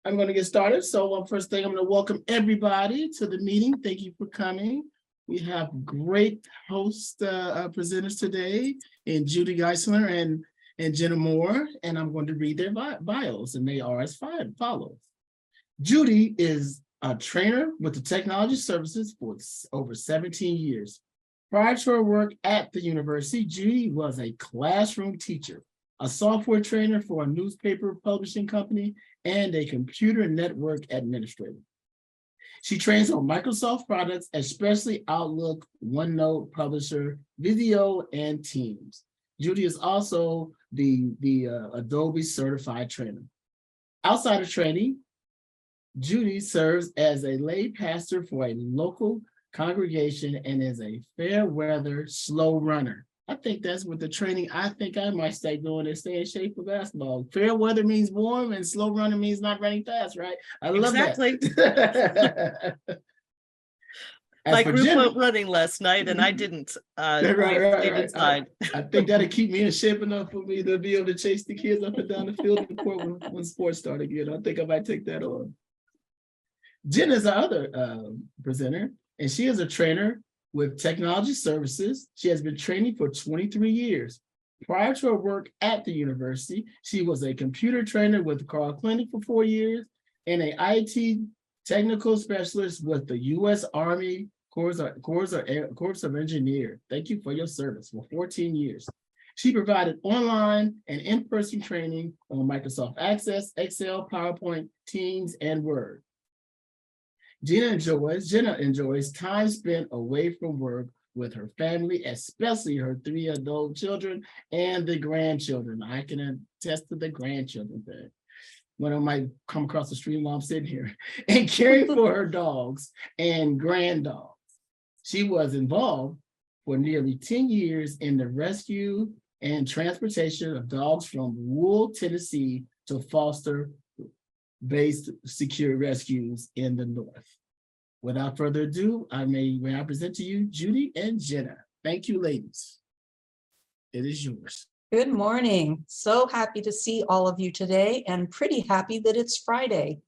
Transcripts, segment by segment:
I'm going to get started. So first thing, I'm going to welcome everybody to the meeting. Thank you for coming. We have great host presenters today in Judi Geistlinger and Ginna Moore, and I'm going to read their bios, and they are as follows. Judi is a trainer with the technology services for over 17 years. Prior to her work at the university, Judi was a classroom teacher, a software trainer for a newspaper publishing company, and a computer network administrator. She trains on Microsoft products, especially Outlook, OneNote, Publisher, Video, and Teams. Judi is also the Adobe certified trainer. Outside of training, Judi serves as a lay pastor for a local congregation and is a fair weather slow runner. I think that's what the training I think I might stay doing is stay in shape for basketball. Fair weather means warm and slow running means not running fast, right? I love that. My group went running last night and I didn't. Right. Inside. I think that'll keep me in shape enough for me to be able to chase the kids up and down the field and court when sports start again. I think I might take that on. Jen is our other presenter, and she is a trainer with technology services. She has been training for 23 years. Prior to her work at the university, she was a computer trainer with Carl Clinic for 4 years and an IT technical specialist with the U.S. Army Corps of Engineers. Thank you for your service for 14 years. She provided online and in-person training on Microsoft Access, Excel, PowerPoint, Teams, and Word. Ginna enjoys time spent away from work with her family, especially her 3 adult children and the grandchildren. I can attest to the grandchildren there. One of them might come across the street while I'm sitting here, and caring for her dogs and granddogs. She was involved for nearly 10 years in the rescue and transportation of dogs from rural Tennessee to foster-based secure rescues in the North. Without further ado, may I present to you Judi and Ginna. Thank you, ladies. It is yours. Good morning. So happy to see all of you today and pretty happy that it's Friday.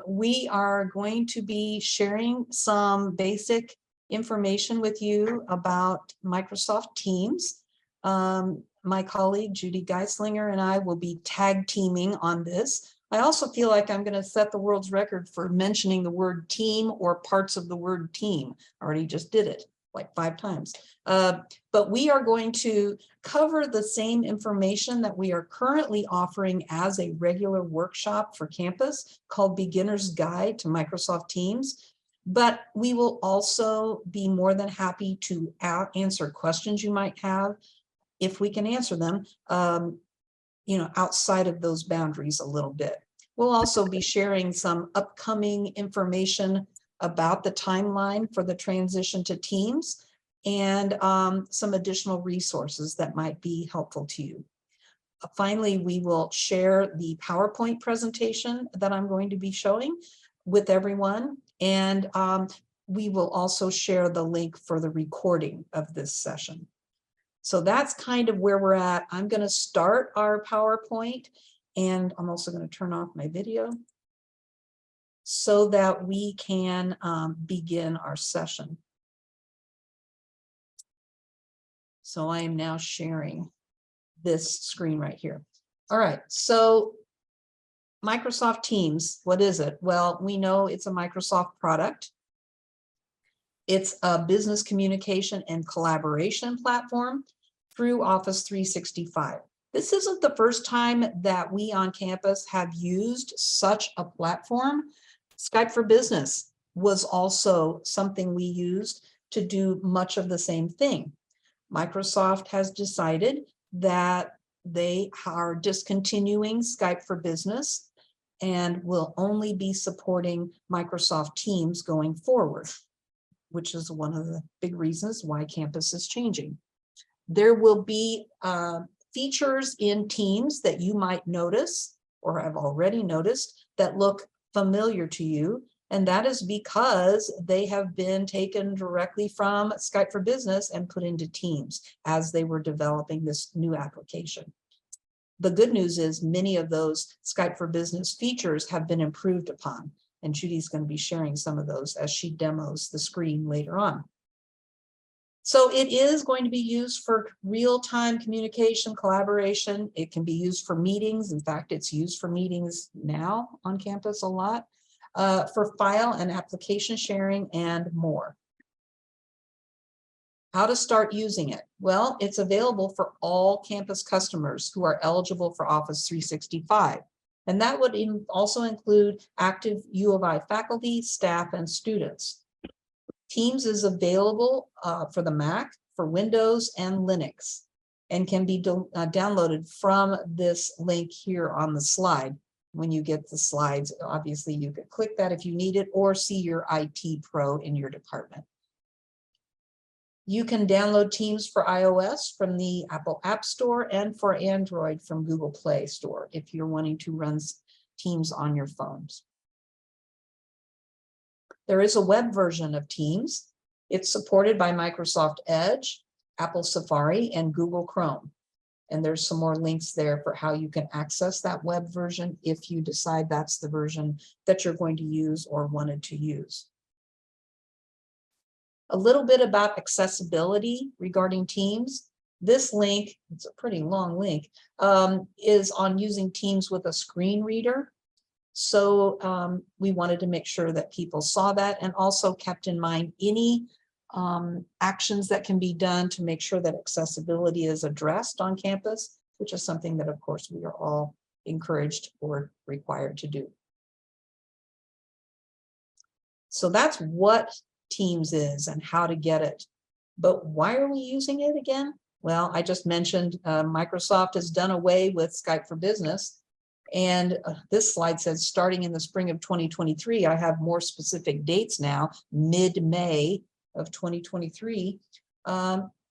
We are going to be sharing some basic information with you about Microsoft Teams. My colleague Judi Geistlinger and I will be tag teaming on this. I also feel like I'm going to set the world's record for mentioning the word team or parts of the word team. I already just did it like 5 times. But we are going to cover the same information that we are currently offering as a regular workshop for campus called Beginner's Guide to Microsoft Teams. But we will also be more than happy to answer questions you might have if we can answer them. Outside of those boundaries a little bit. We'll also be sharing some upcoming information about the timeline for the transition to Teams and some additional resources that might be helpful to you. Finally, we will share the PowerPoint presentation that I'm going to be showing with everyone. And we will also share the link for the recording of this session. So that's kind of where we're at. I'm going to start our PowerPoint, and I'm also going to turn off my video so that we can begin our session. So I am now sharing this screen right here. All right, so Microsoft Teams, what is it? Well, we know it's a Microsoft product. It's a business communication and collaboration platform through Office 365. This isn't the first time that we on campus have used such a platform. Skype for Business was also something we used to do much of the same thing. Microsoft has decided that they are discontinuing Skype for Business and will only be supporting Microsoft Teams going forward, which is one of the big reasons why campus is changing. There will be features in Teams that you might notice or have already noticed that look familiar to you, and that is because they have been taken directly from Skype for Business and put into Teams as they were developing this new application. The good news is many of those Skype for Business features have been improved upon, and Judy's going to be sharing some of those as she demos the screen later on. So it is going to be used for real-time communication, collaboration. It can be used for meetings. In fact, it's used for meetings now on campus a lot, for file and application sharing and more. How to start using it? Well, it's available for all campus customers who are eligible for Office 365. And that would also include active U of I faculty, staff, and students. Teams is available for the Mac, for Windows, and Linux, and can be downloaded from this link here on the slide. When you get the slides, obviously you could click that if you need it, or see your IT pro in your department. You can download Teams for iOS from the Apple App Store and for Android from Google Play Store if you're wanting to run Teams on your phones. There is a web version of Teams. It's supported by Microsoft Edge, Apple Safari, and Google Chrome. And there's some more links there for how you can access that web version if you decide that's the version that you're going to use or wanted to use. A little bit about accessibility regarding Teams. This link, it's a pretty long link, is on using Teams with a screen reader. So we wanted to make sure that people saw that and also kept in mind any actions that can be done to make sure that accessibility is addressed on campus, which is something that, of course, we are all encouraged or required to do. So that's what Teams is and how to get it. But why are we using it again? Well, I just mentioned Microsoft has done away with Skype for Business. And this slide says starting in the spring of 2023, I have more specific dates now, mid-May of 2023.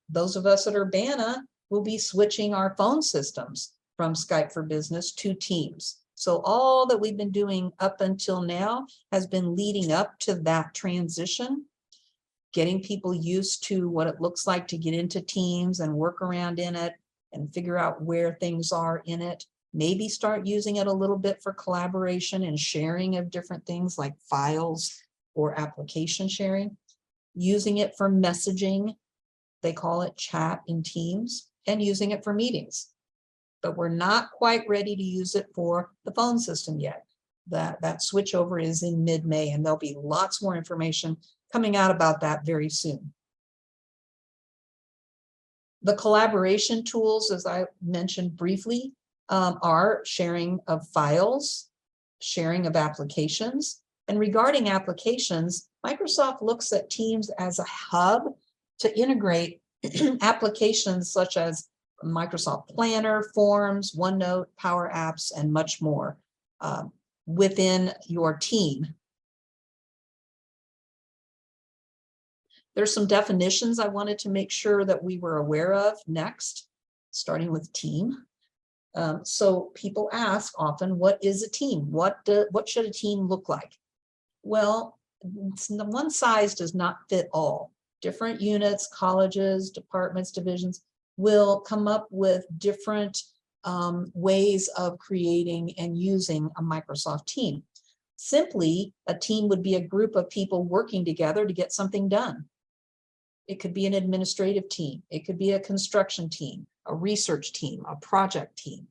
Those of us at Urbana will be switching our phone systems from Skype for Business to Teams. So all that we've been doing up until now has been leading up to that transition, getting people used to what it looks like to get into Teams and work around in it and figure out where things are in it. Maybe start using it a little bit for collaboration and sharing of different things like files or application sharing. Using it for messaging, they call it chat in Teams, and using it for meetings. But we're not quite ready to use it for the phone system yet. That switchover is in mid-May, and there'll be lots more information coming out about that very soon. The collaboration tools, as I mentioned briefly, are sharing of files, sharing of applications. And regarding applications, Microsoft looks at Teams as a hub to integrate applications such as Microsoft Planner, Forms, OneNote, Power Apps, and much more within your team. There's some definitions I wanted to make sure that we were aware of next, starting with team. So people ask often, what is a team? What should a team look like? Well, one size does not fit all. Different units, colleges, departments, divisions will come up with different ways of creating and using a Microsoft team. Simply, a team would be a group of people working together to get something done. It could be an administrative team. It could be a construction team, a research team, a project team.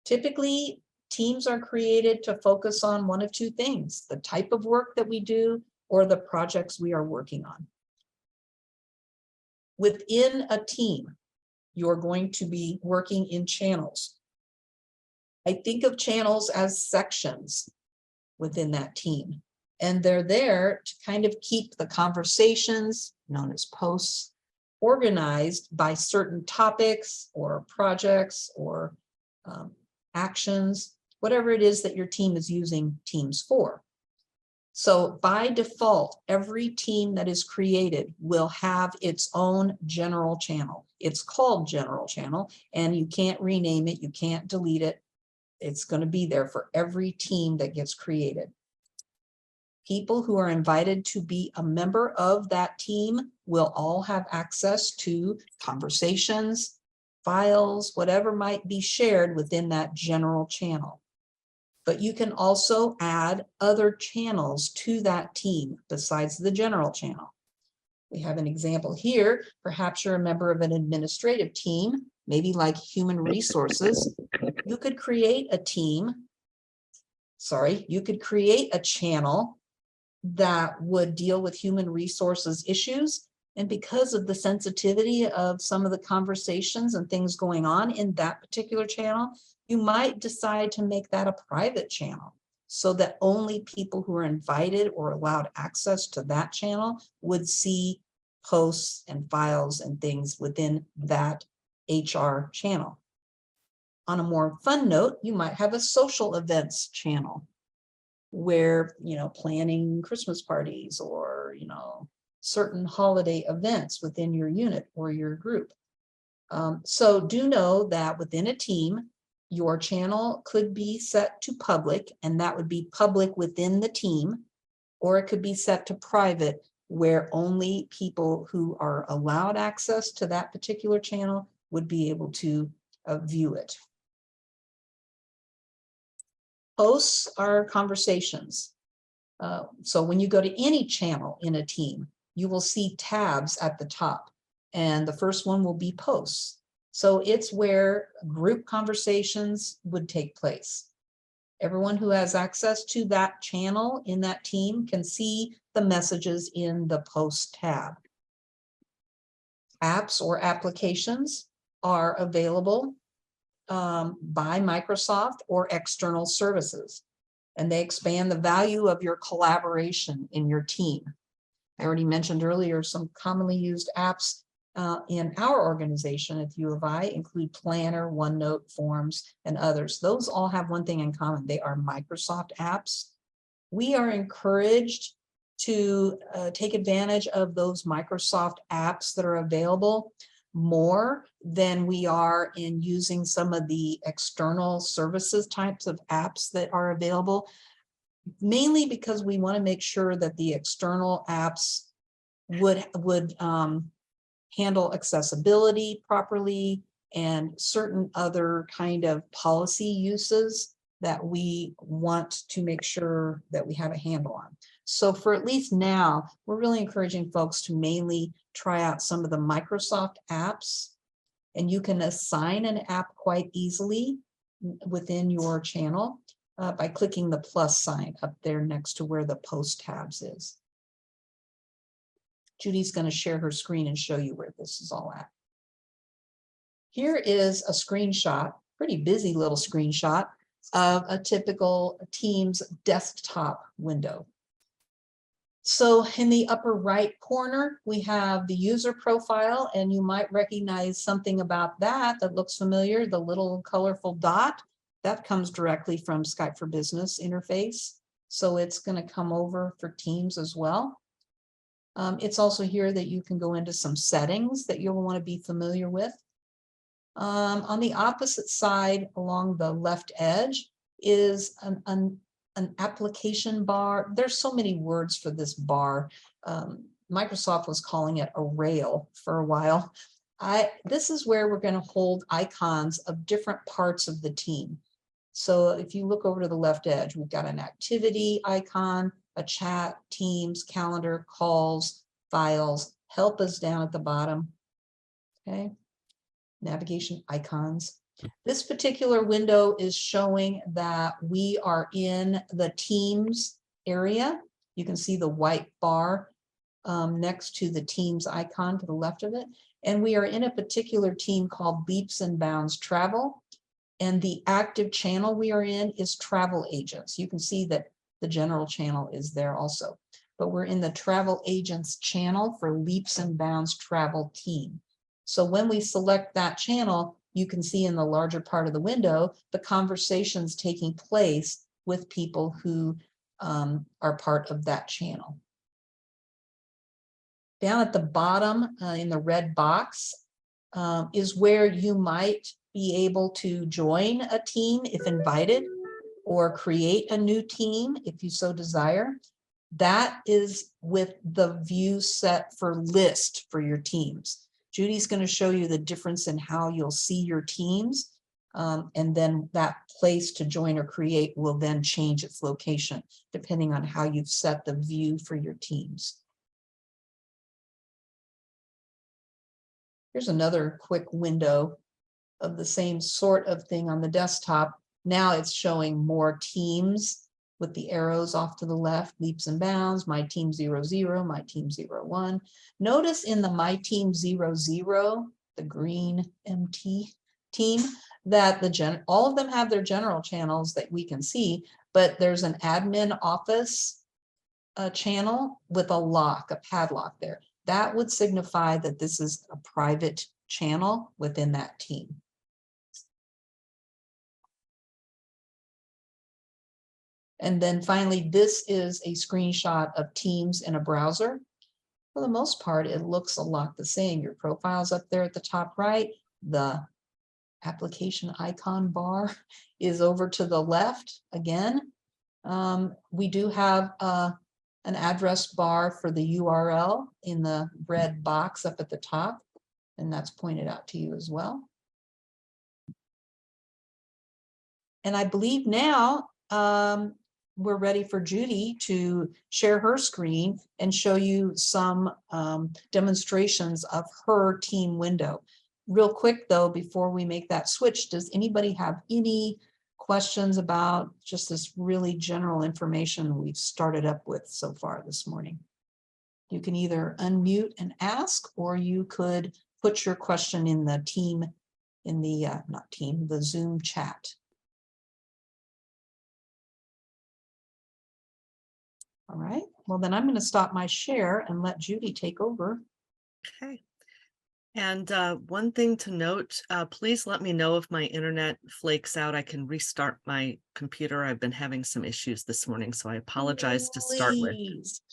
Typically, teams are created to focus on one of two things: the type of work that we do or the projects we are working on. Within a team, you're going to be working in channels. I think of channels as sections within that team, and they're there to kind of keep the conversations, known as posts, organized by certain topics or projects or actions, whatever it is that your team is using Teams for. So by default, every team that is created will have its own general channel. It's called general channel, and you can't rename it, you can't delete it. It's going to be there for every team that gets created. People who are invited to be a member of that team will all have access to conversations, files, whatever might be shared within that general channel. But you can also add other channels to that team besides the general channel. We have an example here. Perhaps you're a member of an administrative team, maybe like human resources. You could create a channel that would deal with human resources issues. And because of the sensitivity of some of the conversations and things going on in that particular channel, you might decide to make that a private channel so that only people who are invited or allowed access to that channel would see posts and files and things within that HR channel. On a more fun note, you might have a social events channel where, planning Christmas parties or, certain holiday events within your unit or your group. So do know that within a team, your channel could be set to public, and that would be public within the team, or it could be set to private, where only people who are allowed access to that particular channel would be able to view it. Posts are conversations. So when you go to any channel in a team, you will see tabs at the top, and the first one will be posts. So it's where group conversations would take place. Everyone who has access to that channel in that team can see the messages in the post tab. Apps or applications are available by Microsoft or external services, and they expand the value of your collaboration in your team. I already mentioned earlier some commonly used apps in our organization at U of I include Planner, OneNote, Forms, and others. Those all have one thing in common. They are Microsoft apps. We are encouraged to take advantage of those Microsoft apps that are available more than we are in using some of the external services types of apps that are available, mainly because we want to make sure that the external apps would handle accessibility properly and certain other kind of policy uses that we want to make sure that we have a handle on. So for at least now, we're really encouraging folks to mainly try out some of the Microsoft apps, and you can assign an app quite easily within your channel by clicking the plus sign up there next to where the post tabs is. Judy's going to share her screen and show you where this is all at. Here is a screenshot, pretty busy little screenshot of a typical Teams desktop window. So in the upper right corner, we have the user profile, and you might recognize something about that looks familiar, the little colorful dot. That comes directly from Skype for Business interface. So it's going to come over for Teams as well. It's also here that you can go into some settings that you'll want to be familiar with. On the opposite side, along the left edge, is an application bar. There's so many words for this bar. Microsoft was calling it a rail for a while. This is where we're going to hold icons of different parts of the team. So if you look over to the left edge, we've got an activity icon, a chat, Teams, calendar, calls, files. Help is down at the bottom. Okay, navigation icons. This particular window is showing that we are in the Teams area. You can see the white bar next to the Teams icon to the left of it. And we are in a particular team called Leaps and Bounds Travel. And the active channel we are in is travel agents. You can see that the general channel is there also. But we're in the travel agents channel for Leaps and Bounds Travel Team. So when we select that channel, you can see in the larger part of the window, the conversations taking place with people who are part of that channel. Down at the bottom in the red box is where you might be able to join a team if invited, or create a new team if you so desire. That is with the view set for list for your teams. Judy's going to show you the difference in how you'll see your teams. And then that place to join or create will then change its location depending on how you've set the view for your teams. Here's another quick window of the same sort of thing on the desktop. Now it's showing more teams with the arrows off to the left, leaps and bounds, my team 00, my team 01. Notice in the my team 00, the green MT team, that all of them have their general channels that we can see, but there's an admin office channel with a lock, a padlock there. That would signify that this is a private channel within that team. And then finally, this is a screenshot of Teams in a browser. For the most part, it looks a lot the same. Your profile's up there at the top right. The application icon bar is over to the left again. We do have an address bar for the URL in the red box up at the top, and that's pointed out to you as well. And I believe now we're ready for Judy to share her screen and show you some demonstrations of her team window. Real quick though, before we make that switch, does anybody have any questions about just this really general information we've started up with so far this morning? You can either unmute and ask, or you could put your question in the team, in the, the Zoom chat. All right, well then I'm going to stop my share and let Judy take over. Okay. And one thing to note, please let me know if my internet flakes out. I can restart my computer. I've been having some issues this morning, so I apologize to start with.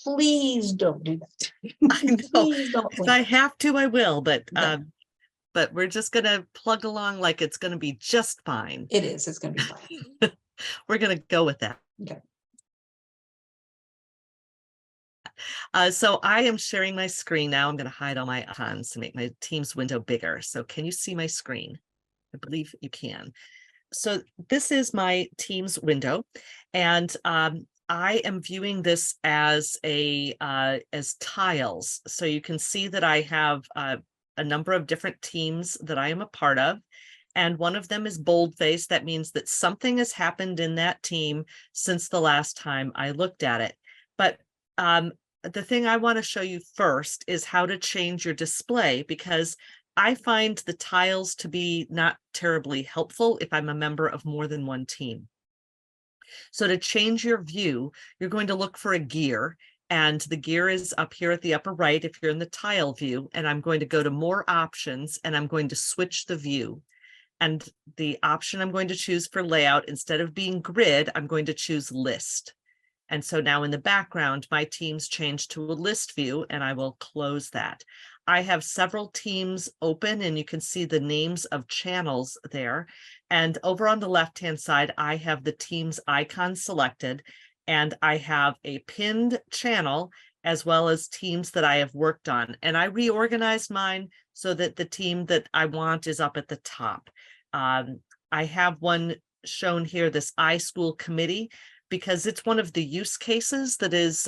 Please don't do that. I know. Please don't. If I have to, I will, but No. But we're just going to plug along like it's going to be just fine. It is. It's going to be fine. We're going to go with that. Okay. So I am sharing my screen now. I'm going to hide all my icons to make my Teams window bigger. So can you see my screen? I believe you can. So this is my Teams window, and I am viewing this as as tiles. So you can see that I have a number of different teams that I am a part of. And one of them is boldface. That means that something has happened in that team since the last time I looked at it. But the thing I want to show you first is how to change your display, because I find the tiles to be not terribly helpful if I'm a member of more than one team. So to change your view, you're going to look for a gear, and the gear is up here at the upper right if you're in the tile view, and I'm going to go to more options, and I'm going to switch the view. And the option I'm going to choose for layout, instead of being grid, I'm going to choose list. And so now in the background, my teams changed to a list view, and I will close that. I have several teams open, and you can see the names of channels there. And over on the left-hand side, I have the teams icon selected, and I have a pinned channel as well as teams that I have worked on. And I reorganized mine so that the team that I want is up at the top. I have one shown here, this iSchool committee, because it's one of the use cases that is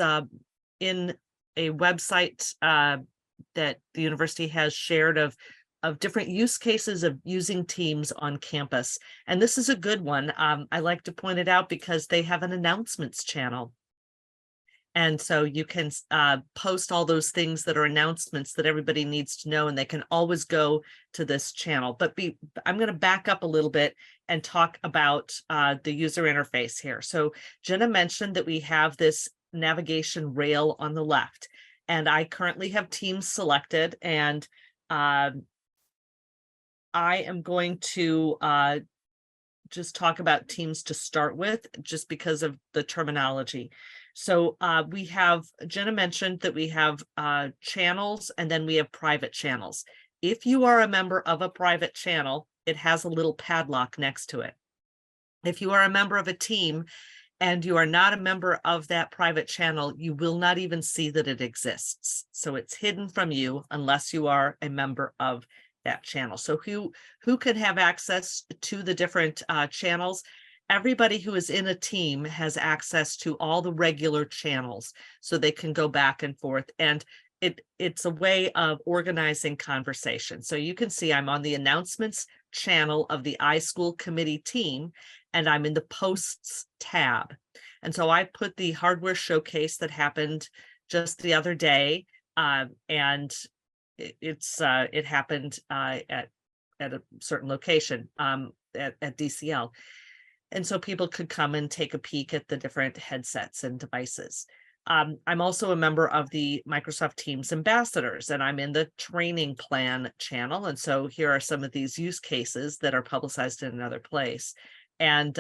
in a website that the university has shared of different use cases of using Teams on campus. And this is a good one. I like to point it out because they have an announcements channel. And so you can post all those things that are announcements that everybody needs to know, and they can always go to this channel. But I'm going to back up a little bit and talk about the user interface here. So Ginna mentioned that we have this navigation rail on the left, and I currently have Teams selected, and I am going to just talk about Teams to start with, just because of the terminology. So we have, Ginna mentioned that we have channels, and then we have private channels. If you are a member of a private channel, it has a little padlock next to it. If you are a member of a team, and you are not a member of that private channel, you will not even see that it exists. So it's hidden from you unless you are a member of that channel. So who can have access to the different channels? Everybody who is in a team has access to all the regular channels, so they can go back and forth. And it's a way of organizing conversation. So you can see I'm on the announcements channel of the iSchool committee team, and I'm in the posts tab. And so I put the hardware showcase that happened just the other day, and it happened at a certain location at DCL. And so people could come and take a peek at the different headsets and devices. I'm also a member of the Microsoft Teams ambassadors, and I'm in the training plan channel. And so here are some of these use cases that are publicized in another place. And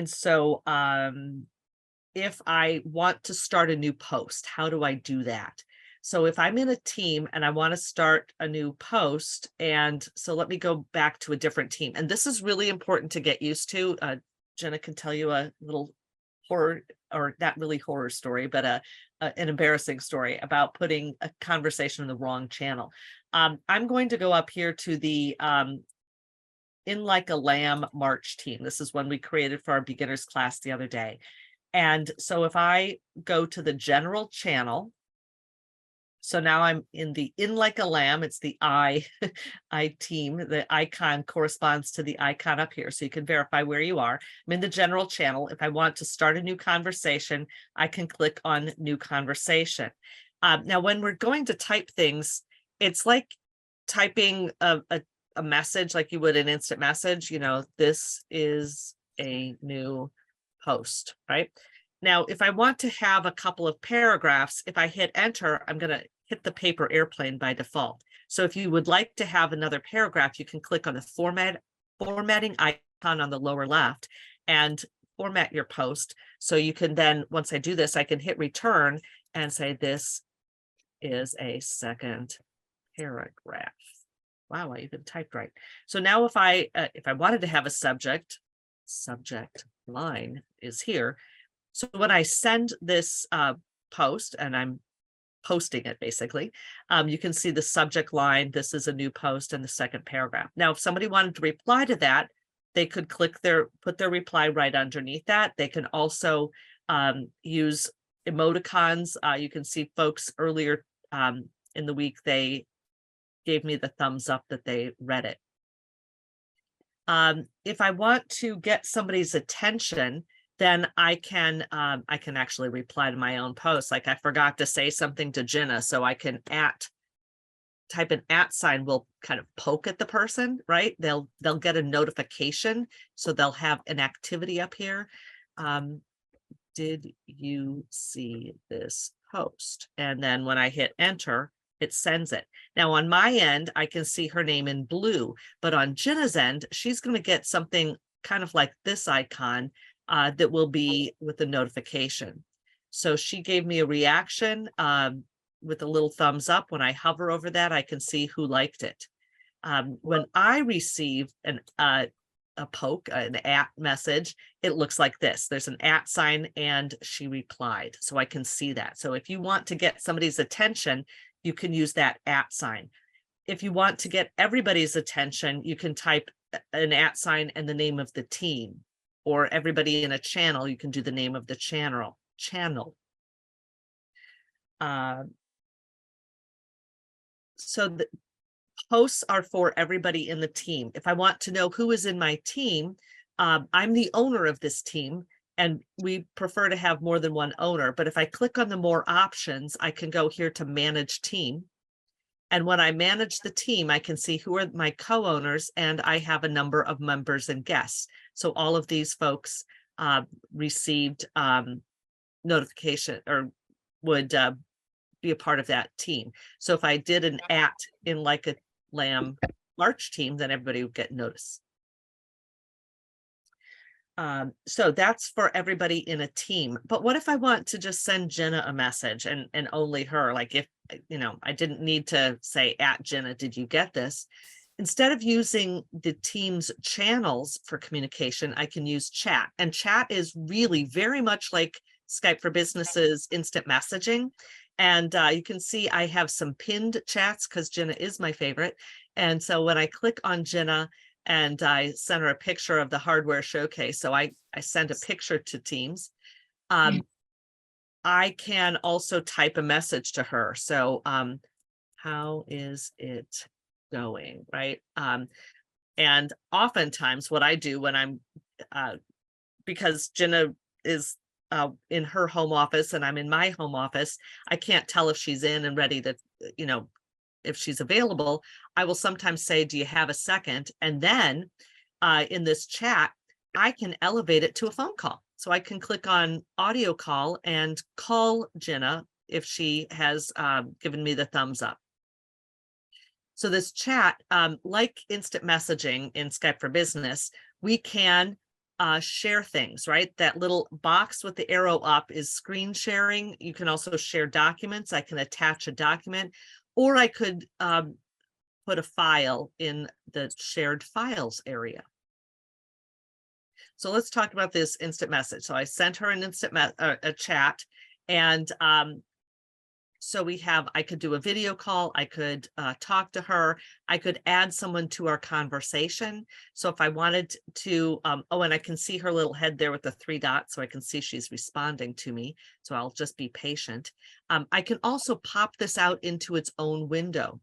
so if I want to start a new post, how do I do that? So if I'm in a team and I want to start a new post, and so let me go back to a different team. And this is really important to get used to. Ginna can tell you a little horror, or not really horror story, but an embarrassing story about putting a conversation in the wrong channel. I'm going to go up here to the In Like a Lamb March team. This is one we created for our beginners class the other day. And so if I go to the general channel, so now I'm in the In Like a Lamb, it's the I team. The icon corresponds to the icon up here, so you can verify where you are. I'm in the general channel. If I want to start a new conversation, I can click on New Conversation. Now, when we're going to type things, it's like typing a message like you would an instant message. You know, this is a new post, right? Now, if I want to have a couple of paragraphs, if I hit enter, I'm going to hit the paper airplane by default. So if you would like to have another paragraph, you can click on the formatting icon on the lower left and format your post. So you can then, once I do this, I can hit return and say, this is a second paragraph. Wow, I even typed right. So now if I wanted to have a subject line is here. So when I send this post, and I'm posting it basically, you can see the subject line, this is a new post, and the second paragraph. Now, if somebody wanted to reply to that, they could put their reply right underneath that. They can also use emoticons. You can see folks earlier in the week, they gave me the thumbs up that they read it. If I want to get somebody's attention, then I can actually reply to my own post. Like I forgot to say something to Ginna, so I can type an @ sign will kind of poke at the person, right? They'll get a notification, so they'll have an activity up here. Did you see this post? And then when I hit enter, it sends it. Now on my end, I can see her name in blue, but on Ginna's end, she's going to get something kind of like this icon that will be with the notification. So she gave me a reaction with a little thumbs up. When I hover over that, I can see who liked it. When I receive a poke, an @ message, it looks like this. There's an @ sign and she replied. So I can see that. So if you want to get somebody's attention, you can use that @ sign. If you want to get everybody's attention, you can type an @ sign and the name of the team. Or everybody in a channel, you can do the name of the channel. So the posts are for everybody in the team. If I want to know who is in my team, I'm the owner of this team, and we prefer to have more than one owner. But if I click on the more options, I can go here to manage team. And when I manage the team, I can see who are my co-owners, and I have a number of members and guests. So all of these folks received notification or would be a part of that team. So if I did an @ in Like a Lamb March team, then everybody would get notice. So that's for everybody in a team. But what if I want to just send Ginna a message and only her? Like if, I didn't need to say @ Ginna, did you get this? instead of using the Teams channels for communication, I can use chat. And chat is really very much like Skype for Business's instant messaging. And you can see I have some pinned chats because Ginna is my favorite. And so when I click on Ginna and I send her a picture of the hardware showcase, so I send a picture to Teams. I can also type a message to her. So how is it going, right? And oftentimes what I do when I'm, because Ginna is in her home office and I'm in my home office, I can't tell if she's in and ready to, you know, if she's available. I will sometimes say, do you have a second? And then in this chat, I can elevate it to a phone call. So I can click on audio call and call Ginna if she has given me the thumbs up. So this chat, like instant messaging in Skype for Business, we can share things, right? That little box with the arrow up is screen sharing. You can also share documents. I can attach a document, or I could put a file in the shared files area. So let's talk about this instant message. So I sent her an a chat, and so we have, I could do a video call, I could talk to her, I could add someone to our conversation. So if I wanted to, oh, and I can see her little head there with the 3 dots, so I can see she's responding to me. So I'll just be patient. I can also pop this out into its own window.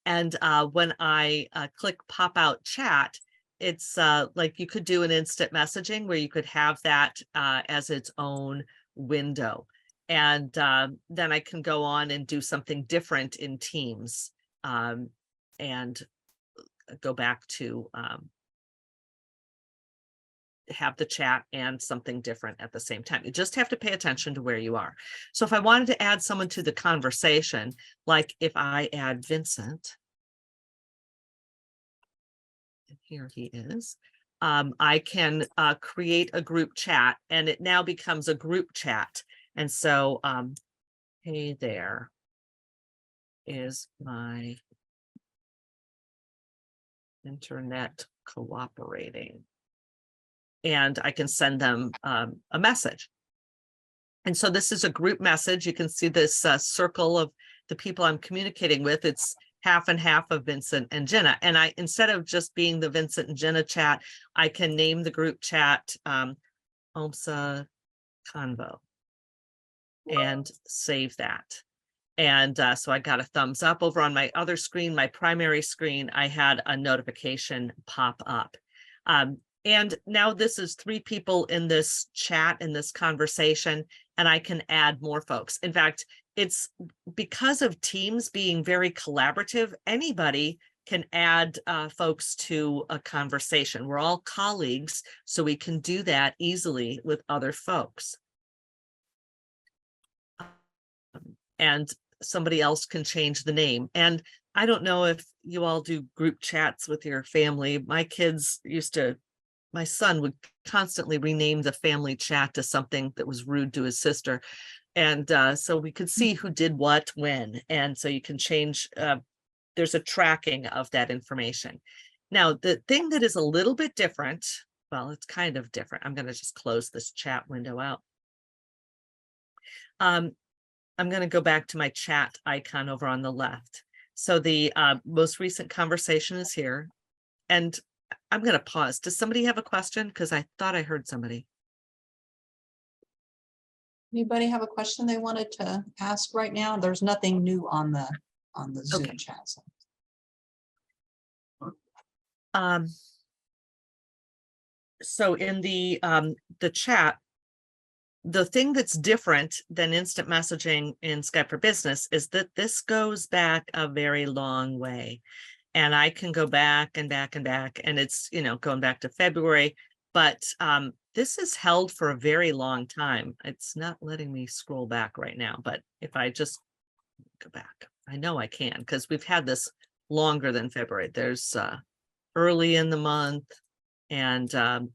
And when I click pop out chat, it's like you could do an instant messaging where you could have that as its own window. And then I can go on and do something different in Teams and go back to have the chat and something different at the same time. You just have to pay attention to where you are. So if I wanted to add someone to the conversation, like if I add Vincent, and here he is, I can create a group chat, and it now becomes a group chat. And so, hey, there is my internet cooperating. And I can send them a message. And so this is a group message. You can see this circle of the people I'm communicating with. It's half and half of Vincent and Ginna. And I, instead of just being the Vincent and Ginna chat, I can name the group chat OMSA Convo and save that. And so I got a thumbs up. Over on my other screen, my primary screen, I had a notification pop up. And now this is 3 people in this chat, in this conversation, and I can add more folks. In fact, it's because of Teams being very collaborative, anybody can add folks to a conversation. We're all colleagues, so we can do that easily with other folks. And somebody else can change the name. And I don't know if you all do group chats with your family. My kids used to, my son would constantly rename the family chat to something that was rude to his sister. And so we could see who did what when. And so you can change, there's a tracking of that information. Now, the thing that is a little bit different, well, it's kind of different. I'm going to just close this chat window out. I'm going to go back to my chat icon over on the left. So the most recent conversation is here. And I'm going to pause. Does somebody have a question? Because I thought I heard somebody. Anybody have a question they wanted to ask right now? There's nothing new on the Zoom Okay. chat. So in the chat, the thing that's different than instant messaging in Skype for Business is that this goes back a very long way. And I can go back and back and back, and it's, you know, going back to February, but this is held for a very long time. It's not letting me scroll back right now, but if I just go back, I know I can, because we've had this longer than February. There's early in the month, and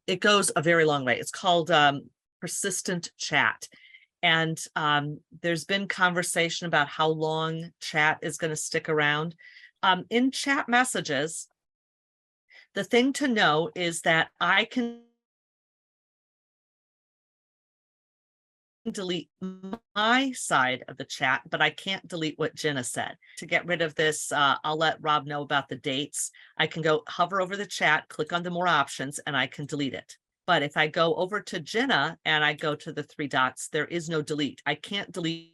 it goes a very long way. It's called persistent chat. And there's been conversation about how long chat is going to stick around. In chat messages, the thing to know is that I can delete my side of the chat, but I can't delete what Ginna said. To get rid of this, I'll let Rob know about the dates. I can go hover over the chat, click on the more options, and I can delete it. But if I go over to Ginna and I go to the 3 dots, there is no delete. I can't delete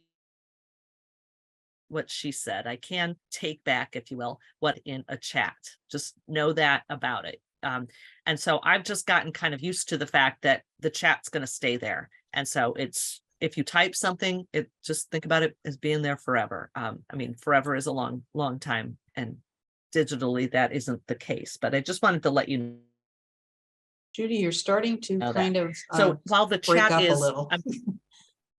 what she said. I can take back, if you will, what in a chat. Just know that about it. And so I've just gotten kind of used to the fact that the chat's going to stay there. And so it's, if you type something, just think about it as being there forever. I mean, forever is a long, long time, and digitally that isn't the case, but I just wanted to let you know. Judy, you're starting to kind of So while the break chat up a is, little.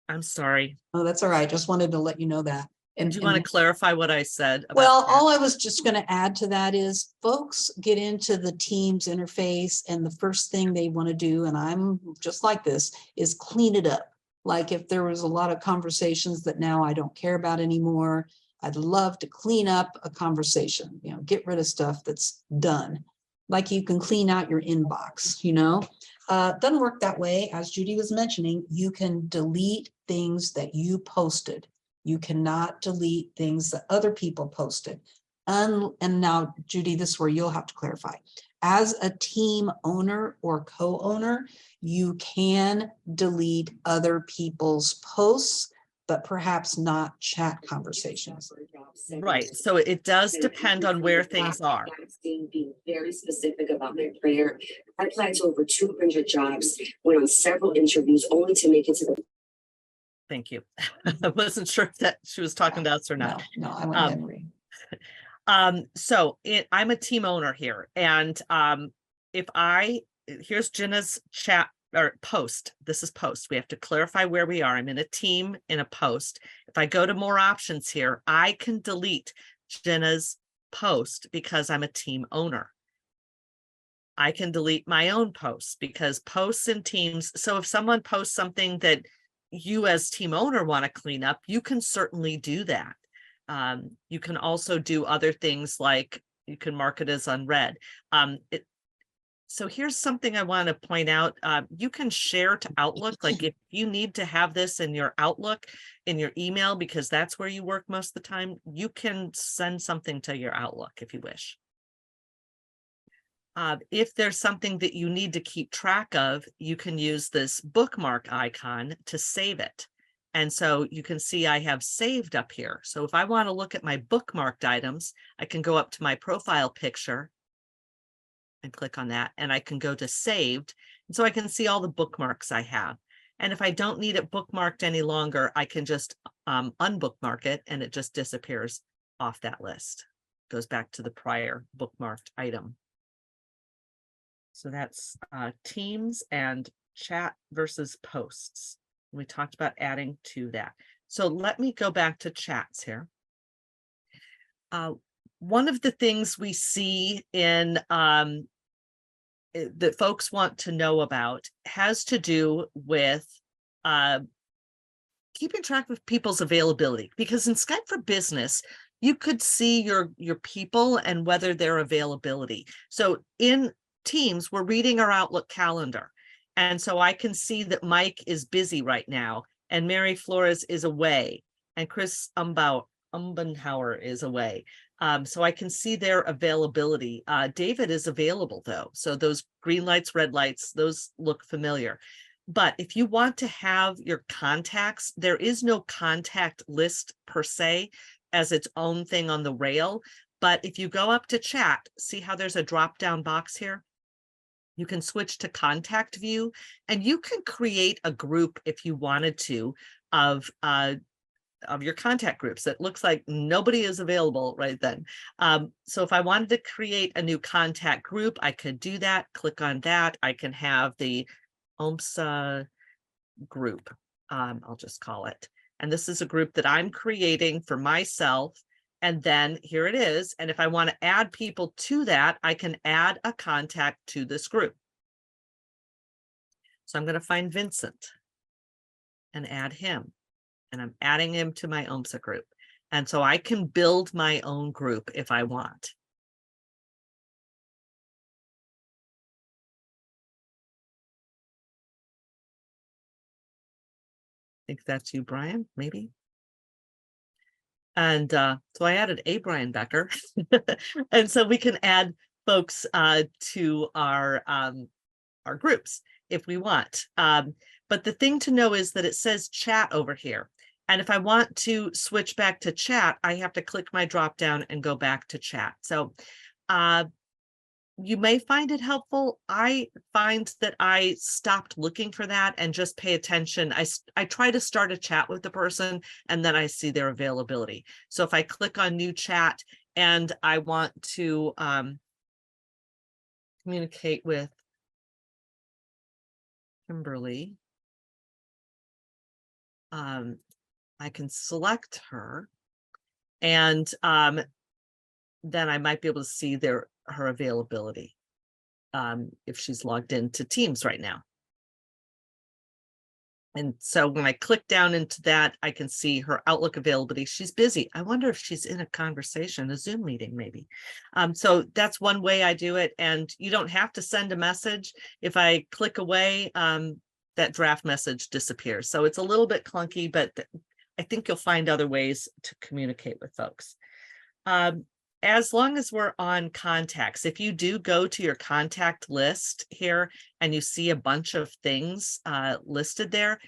I'm sorry. Oh, that's all right. Just wanted to let you know that. And Do you want to clarify what I said? About well, that? all I was just going to add to that is folks get into the Teams interface and the first thing they want to do, and I'm just like this, is clean it up. Like if there was a lot of conversations that now I don't care about anymore, I'd love to clean up a conversation, you know, get rid of stuff that's done. Like you can clean out your inbox, you know. Doesn't work that way. As Judy was mentioning, you can delete things that you posted. You cannot delete things that other people posted. And now, Judy, this is where you'll have to clarify. As a team owner or co-owner, you can delete other people's posts, but perhaps not chat conversations. Right. So it does depend on where things are. Being very specific about my prayer. I applied to over 200 jobs, went on several interviews only to make it to the. Thank you. I wasn't sure if that she was talking to us or not. No, I went ahead and read. So I'm a team owner here, and here's Ginna's chat or post. This is post. We have to clarify where we are. I'm in a team in a post. If I go to more options here, I can delete Ginna's post because I'm a team owner. I can delete my own posts because posts in teams. So if someone posts something that you as team owner want to clean up, you can certainly do that. You can also do other things like you can mark it as unread. So here's something I want to point out. You can share to Outlook. Like if you need to have this in your Outlook, in your email, because that's where you work most of the time, you can send something to your Outlook if you wish. If there's something that you need to keep track of, you can use this bookmark icon to save it. And so you can see I have saved up here. So if I want to look at my bookmarked items, I can go up to my profile picture and click on that, and I can go to saved. And so I can see all the bookmarks I have. And if I don't need it bookmarked any longer, I can just unbookmark it and it just disappears off that list. Goes back to the prior bookmarked item. So that's Teams and chat versus posts. We talked about adding to that. So let me go back to chats here. One of the things we see in that folks want to know about has to do with keeping track of people's availability, because in Skype for Business, you could see your people and whether their availability. So in Teams, we're reading our Outlook calendar. And so I can see that Mike is busy right now, and Mary Flores is away, and Chris Umbenhauer is away. So I can see their availability. David is available though. So those green lights, red lights, those look familiar. But if you want to have your contacts, there is no contact list per se as its own thing on the rail. But if you go up to chat, see how there's a drop-down box here? You can switch to contact view, and you can create a group if you wanted to of your contact groups. It looks like nobody is available right then. So if I wanted to create a new contact group, I could do that. Click on that. I can have the OMSA group, I'll just call it. And this is a group that I'm creating for myself. And then here it is. And if I want to add people to that, I can add a contact to this group. So I'm going to find Vincent and add him. And I'm adding him to my OMSA group. And so I can build my own group if I want. I think that's you, Brian, maybe. And so I added a Brian Becker. And so we can add folks to our groups if we want. But the thing to know is that it says chat over here. And if I want to switch back to chat, I have to click my drop down and go back to chat. So you may find it helpful. I find that I stopped looking for that and just pay attention. I try to start a chat with the person and then I see their availability. So if I click on new chat and I want to communicate with Kimberly, I can select her, and then I might be able to see her availability if she's logged into Teams right now. And so when I click down into that, I can see her Outlook availability. She's busy. I wonder if she's in a conversation, a Zoom meeting, maybe. So that's one way I do it. And you don't have to send a message. If I click away, that draft message disappears. So it's a little bit clunky, but I think you'll find other ways to communicate with folks. As long as we're on contacts, if you do go to your contact list here and you see a bunch of things listed there,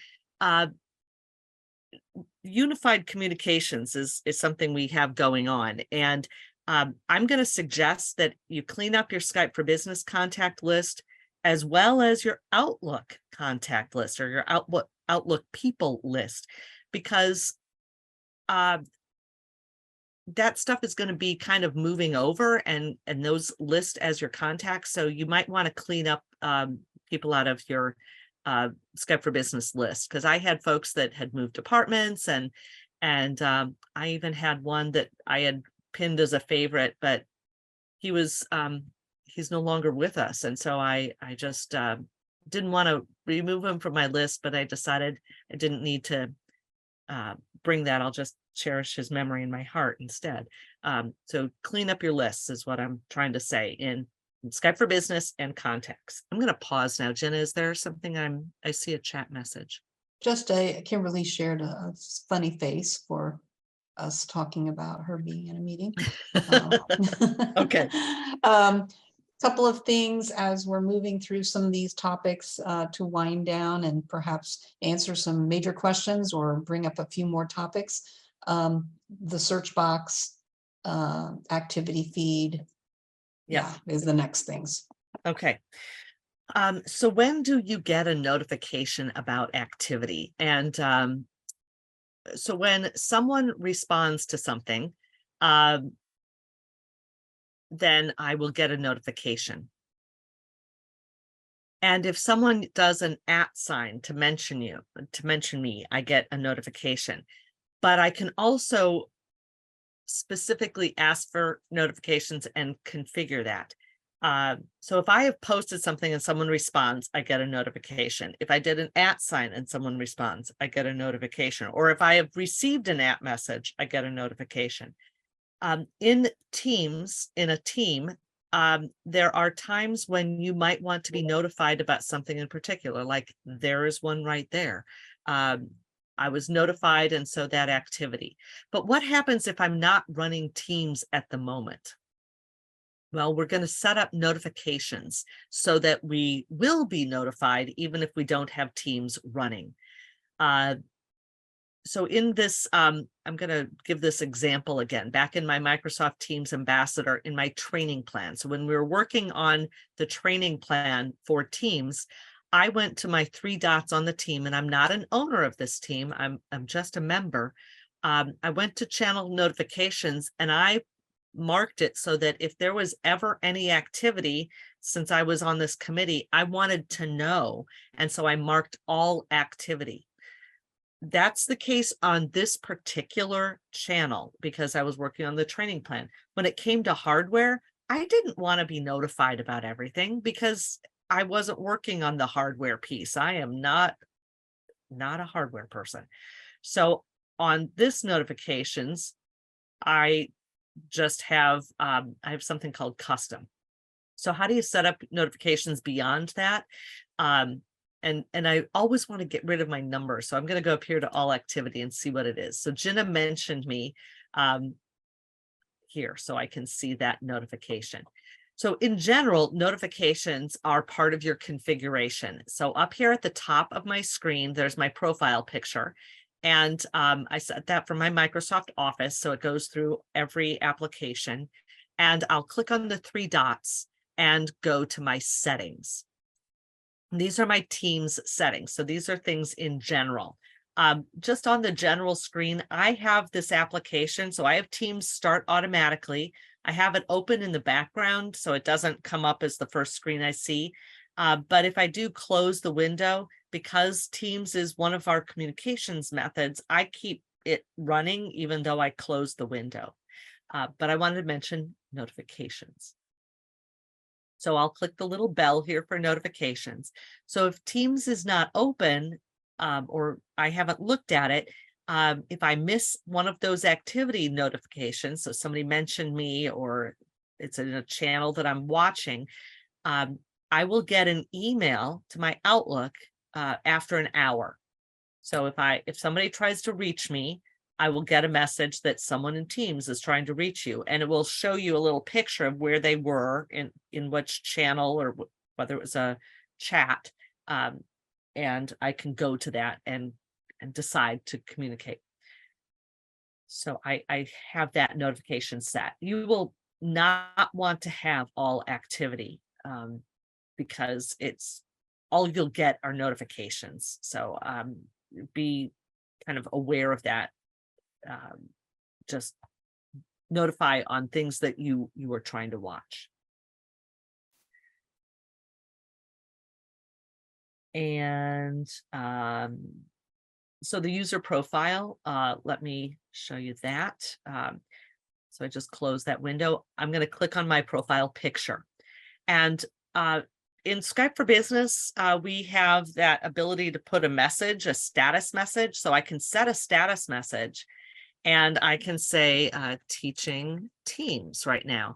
unified communications is something we have going on. And I'm going to suggest that you clean up your Skype for Business contact list, as well as your Outlook contact list or your Outlook people list, because that stuff is going to be kind of moving over and those list as your contacts. So you might want to clean up people out of your Skype for Business list, because I had folks that had moved departments and I even had one that I had pinned as a favorite, but he's no longer with us. And so I just didn't want to remove him from my list, but I decided I didn't need to bring that. I'll just cherish his memory in my heart instead. So clean up your lists is what I'm trying to say in Skype for Business and contacts. I'm going to pause now. Ginna, is there something I see a chat message? Just Kimberly shared a funny face for us talking about her being in a meeting. Okay. Couple of things as we're moving through some of these topics to wind down and perhaps answer some major questions or bring up a few more topics. The search box, activity feed, is the next things. Okay. So when do you get a notification about activity? And so when someone responds to something, then I will get a notification. And if someone does an @ sign to mention me, I get a notification. But I can also specifically ask for notifications and configure that. So if I have posted something and someone responds, I get a notification. If I did an @ sign and someone responds, I get a notification. Or if I have received an @ message, I get a notification. In Teams, in a team, there are times when you might want to be notified about something in particular, like there is one right there. I was notified, and so that activity. But what happens if I'm not running Teams at the moment? Well, we're going to set up notifications so that we will be notified even if we don't have Teams running. So in this, I'm going to give this example again, back in my Microsoft Teams Ambassador in my training plan. So when we were working on the training plan for Teams, I went to my 3 dots on the team, and I'm not an owner of this team. I'm just a member. I went to channel notifications and I marked it so that if there was ever any activity, since I was on this committee, I wanted to know. And so I marked all activity. That's the case on this particular channel because I was working on the training plan. When it came to hardware, I didn't want to be notified about everything because I wasn't working on the hardware piece. I am not a hardware person. So on this notifications, I just have, I have something called custom. So how do you set up notifications beyond that? And I always want to get rid of my number. So I'm going to go up here to all activity and see what it is. So Ginna mentioned me here, so I can see that notification. So in general, notifications are part of your configuration. So up here at the top of my screen, there's my profile picture. And I set that for my Microsoft Office. So it goes through every application. And I'll click on the 3 dots and go to my settings. These are my Teams settings. So these are things in general. Just on the general screen, I have this application. So I have Teams start automatically. I have it open in the background, so it doesn't come up as the first screen I see. But if I do close the window, because Teams is one of our communications methods, I keep it running even though I close the window. But I wanted to mention notifications. So I'll click the little bell here for notifications. So if Teams is not open, or I haven't looked at it, if I miss one of those activity notifications, so somebody mentioned me or it's in a channel that I'm watching, I will get an email to my Outlook after an hour. So if somebody tries to reach me, I will get a message that someone in Teams is trying to reach you, and it will show you a little picture of where they were in which channel or whether it was a chat. And I can go to that and decide to communicate. So I have that notification set. You will not want to have all activity because it's all you'll get are notifications. So be kind of aware of that. Just notify on things that you are trying to watch. And so the user profile, let me show you that. So I just closed that window. I'm going to click on my profile picture. And in Skype for Business, we have that ability to put a message, a status message. So I can set a status message and I can say teaching Teams right now.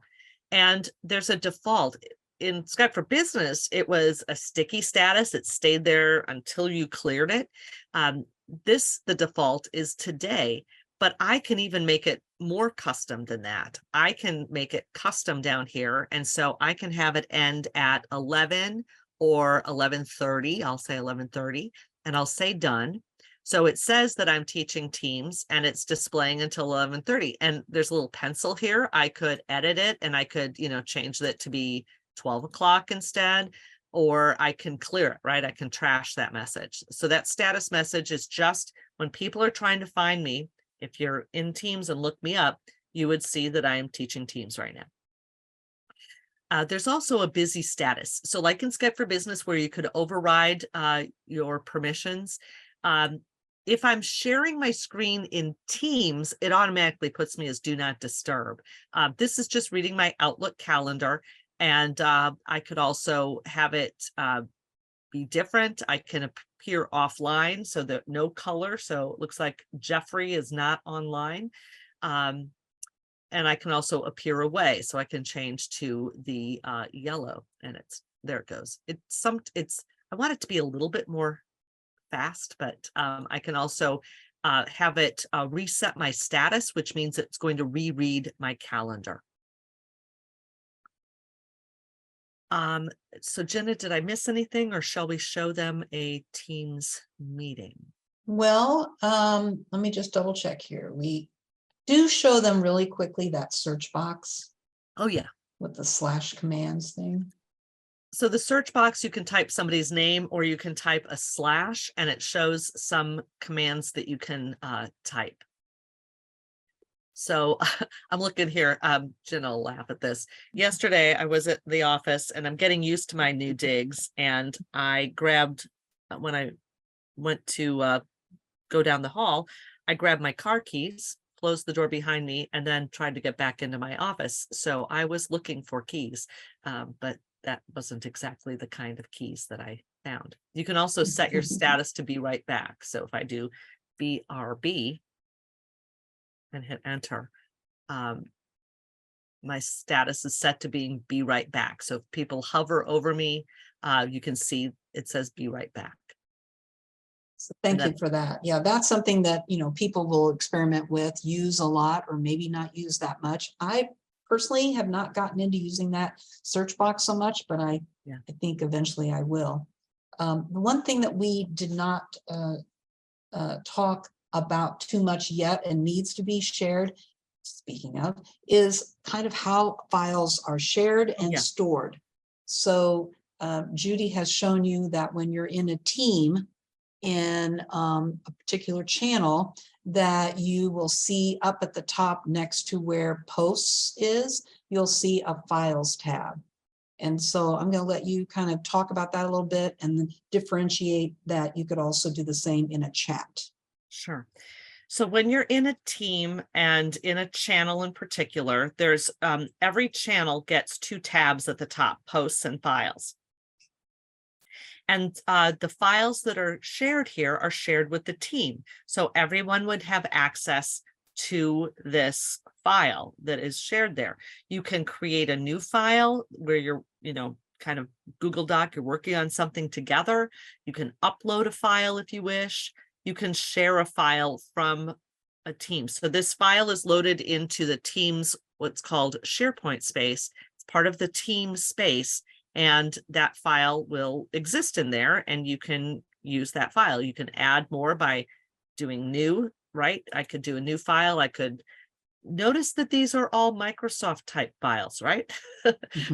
And there's a default. In Skype for Business, it was a sticky status. It stayed there until you cleared it. The default is today, but I can even make it more custom than that. I can make it custom down here. And so I can have it end at 11 or 11:30. I'll say 11:30 and I'll say done. So it says that I'm teaching Teams and it's displaying until 11:30. And there's a little pencil here. I could edit it and I could, change that to be 12 o'clock instead, or I can clear it, right? I can trash that message. So that status message is just when people are trying to find me. If you're in Teams and look me up, you would see that I am teaching Teams right now. There's also a busy status. So like in Skype for Business, where you could override your permissions. If I'm sharing my screen in Teams, it automatically puts me as do not disturb. This is just reading my Outlook calendar. And I could also have it be different. I can appear offline so that no color. So it looks like Jeffrey is not online. And I can also appear away. So I can change to the yellow and there it goes. I want it to be a little bit more fast, but I can also have it reset my status, which means it's going to reread my calendar. So Ginna, did I miss anything or shall we show them a Teams meeting? Well, let me just double check here. We do show them really quickly that search box Oh yeah. with the / commands thing. So the search box, you can type somebody's name or you can type a / and it shows some commands that you can type. So I'm looking here, Ginna will laugh at this. Yesterday I was at the office and I'm getting used to my new digs, and I grabbed, when I went to go down the hall, I grabbed my car keys, closed the door behind me, and then tried to get back into my office. So I was looking for keys, but that wasn't exactly the kind of keys that I found. You can also set your status to be right back. So if I do BRB, and hit enter, my status is set to being be right back. So if people hover over me, you can see it says be right back. So thank And you for that. Yeah, that's something that, people will experiment with, use a lot, or maybe not use that much. I personally have not gotten into using that search box so much, but I think eventually I will. The one thing that we did not talk about too much yet and needs to be shared, speaking of, is kind of how files are shared and stored. So Judi has shown you that when you're in a team in a particular channel, that you will see up at the top next to where posts is, you'll see a files tab. And so I'm going to let you kind of talk about that a little bit and then differentiate that. You could also do the same in a chat. Sure. So when you're in a team and in a channel in particular, there's every channel gets 2 tabs at the top, posts and files. And the files that are shared here are shared with the team. So everyone would have access to this file that is shared there. You can create a new file where you're, kind of Google Doc, you're working on something together. You can upload a file if you wish. You can share a file from a team. So this file is loaded into the team's what's called SharePoint space. It's part of the team space. And that file will exist in there and you can use that file. You can add more by doing new, right? I could do a new file. I could notice that these are all Microsoft type files, right?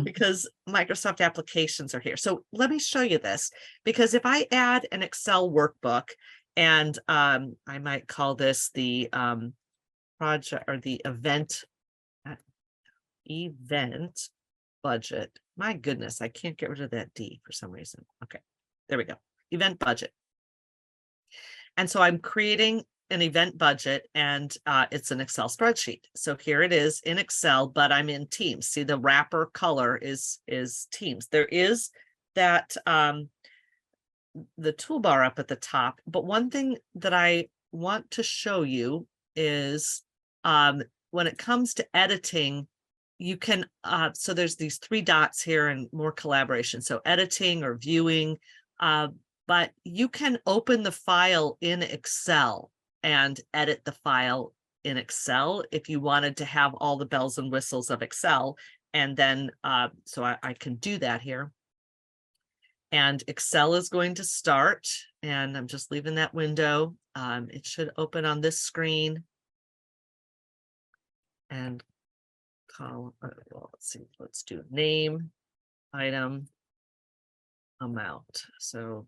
Because Microsoft applications are here. So let me show you this, because if I add an Excel workbook and I might call this the project or the event budget. My goodness, I can't get rid of that D for some reason. Okay, there we go. Event budget. And so I'm creating an event budget and it's an Excel spreadsheet. So here it is in Excel, but I'm in Teams. See, the wrapper color is Teams. There is that the toolbar up at the top, but one thing that I want to show you is when it comes to editing, you can, so there's these 3 dots here and more collaboration. So editing or viewing, but you can open the file in Excel and edit the file in Excel if you wanted to have all the bells and whistles of Excel. And then, so I can do that here. And Excel is going to start, and I'm just leaving that window. It should open on this screen. And well, let's see, let's do name, item, amount. So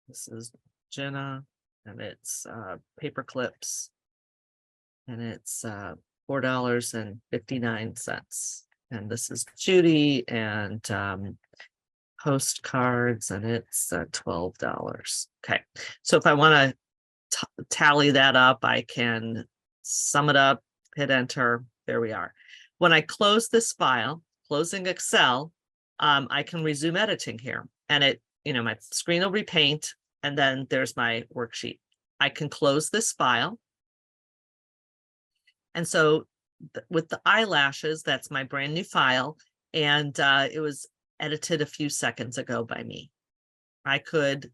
this is Ginna, and it's paper clips, and it's $4.59. And this is Judi, and postcards, and it's $12. Okay, so if I want to tally that up, I can sum it up, hit enter. There we are. When I close this file, closing Excel, I can resume editing here, and it, my screen will repaint, and then there's my worksheet. I can close this file. And so with the eyelashes, that's my brand new file, and it was edited a few seconds ago by me. I could,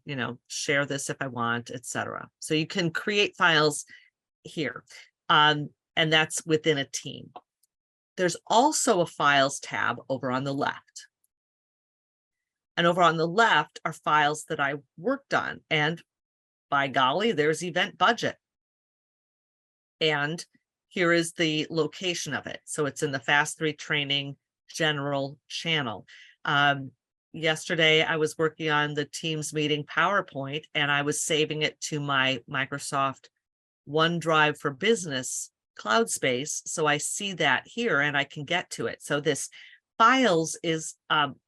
share this if I want, etc. So you can create files here. And that's within a team. There's also a files tab over on the left. And over on the left are files that I worked on. And by golly, there's event budget. And here is the location of it. So it's in the Fast 3 training general channel. Yesterday, I was working on the Teams meeting PowerPoint, and I was saving it to my Microsoft OneDrive for Business cloud space. So I see that here and I can get to it. So this files is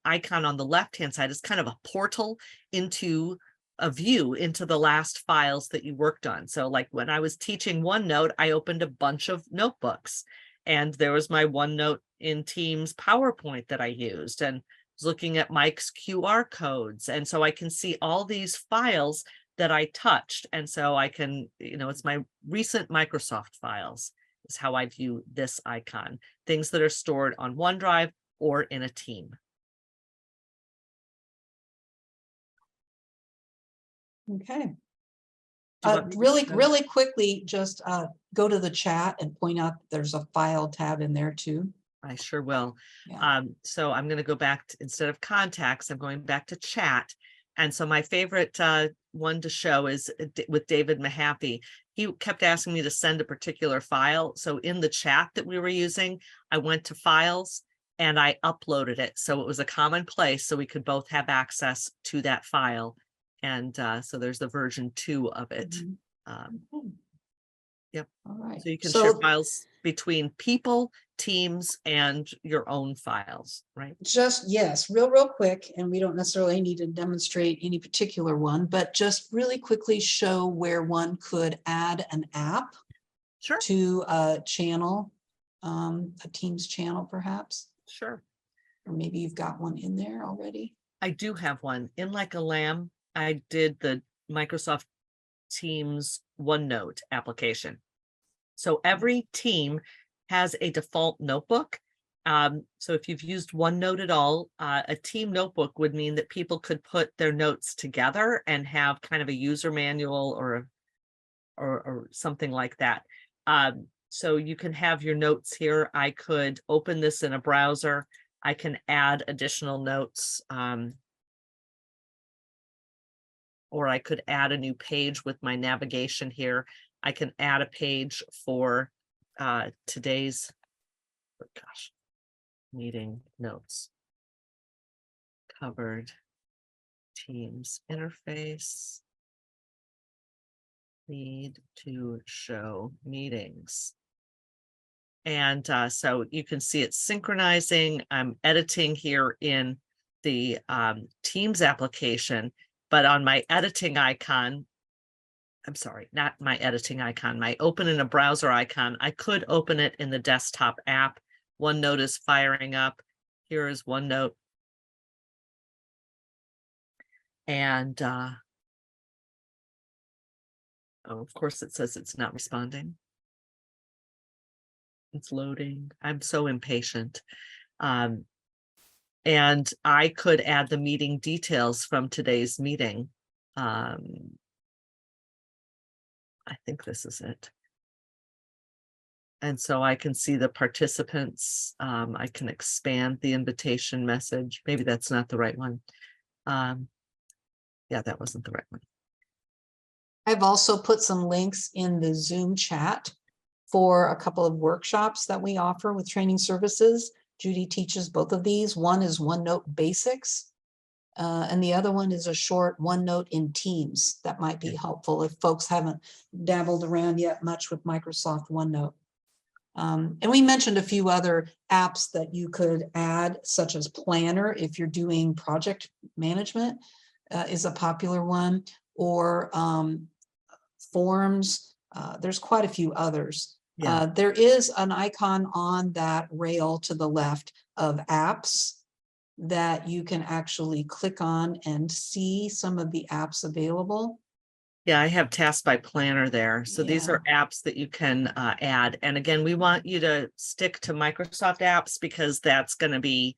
icon on the left-hand side is kind of a portal into a view into the last files that you worked on. So like when I was teaching OneNote, I opened a bunch of notebooks, and there was my OneNote in Teams PowerPoint that I used, and was looking at Mike's QR codes. And so I can see all these files that I touched. And so I can, it's my recent Microsoft files. is how I view this icon. Things that are stored on OneDrive or in a team. Okay. Do you want me to Really, show- really quickly, just go to the chat and point out there's a file tab in there too. I sure will. Yeah. So I'm going to go back to, instead of contacts, I'm going back to chat. And so my favorite one to show is with David Mahaffey. He kept asking me to send a particular file. So in the chat that we were using, I went to files and I uploaded it. So it was a common place so we could both have access to that file. And so there's the version 2 of it. Mhm. Okay. Yep. All right. So you can share So files between people, teams, and your own files, right? just, yes, real quick, and we don't necessarily need to demonstrate any particular one, but just really quickly show where one could add an app Sure, to a channel, a Teams channel perhaps, sure. or maybe you've got one in there already. I do have one. In Like a Lamb, I did the Microsoft Teams OneNote application. So every team has a default notebook. So if you've used OneNote at all, a team notebook would mean that people could put their notes together and have kind of a user manual or something like that. So you can have your notes here. I could open this in a browser. I can add additional notes. Or I could add a new page with my navigation here. I can add a page for today's, oh gosh, meeting notes. Covered Teams interface. Need to show meetings. And so you can see it's synchronizing. I'm editing here in the Teams application, but on my editing icon, I'm sorry, not my editing icon, my open in a browser icon, I could open it in the desktop app. OneNote is firing up. Here is OneNote. And oh, of course it says it's not responding. It's loading. I'm so impatient. And I could add the meeting details from today's meeting. I think this is it. And so I can see the participants. I can expand the invitation message. Maybe that's not the right one. Yeah, that wasn't the right one. I've also put some links in the Zoom chat for a couple of workshops that we offer with training services. Judi teaches both of these. One is OneNote Basics, and the other one is a short OneNote in Teams that might be helpful if folks haven't dabbled around yet much with Microsoft OneNote. And we mentioned a few other apps that you could add, such as Planner, if you're doing project management, is a popular one, or Forms. There's quite a few others. Yeah. There is an icon on that rail to the left of apps that you can actually click on and see some of the apps available. Yeah, I have Task by Planner there. So these Yeah. are apps that you can add. And again, we want you to stick to Microsoft apps because that's going to be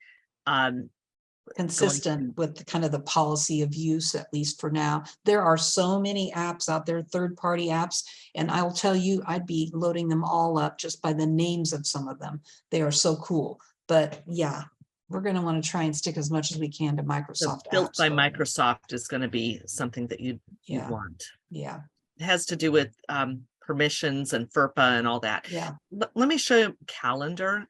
Consistent with the kind of the policy of use, at least for now. There are so many apps out there, third-party apps, and I'll tell you, I'd be loading them all up just by the names of some of them. They are so cool. But yeah, we're going to want to try and stick as much as we can to so Microsoft built apps. by Microsoft is going to be something that you'd Yeah. want. Yeah, It has to do with permissions and FERPA and all that. yeah. Let me show you calendar.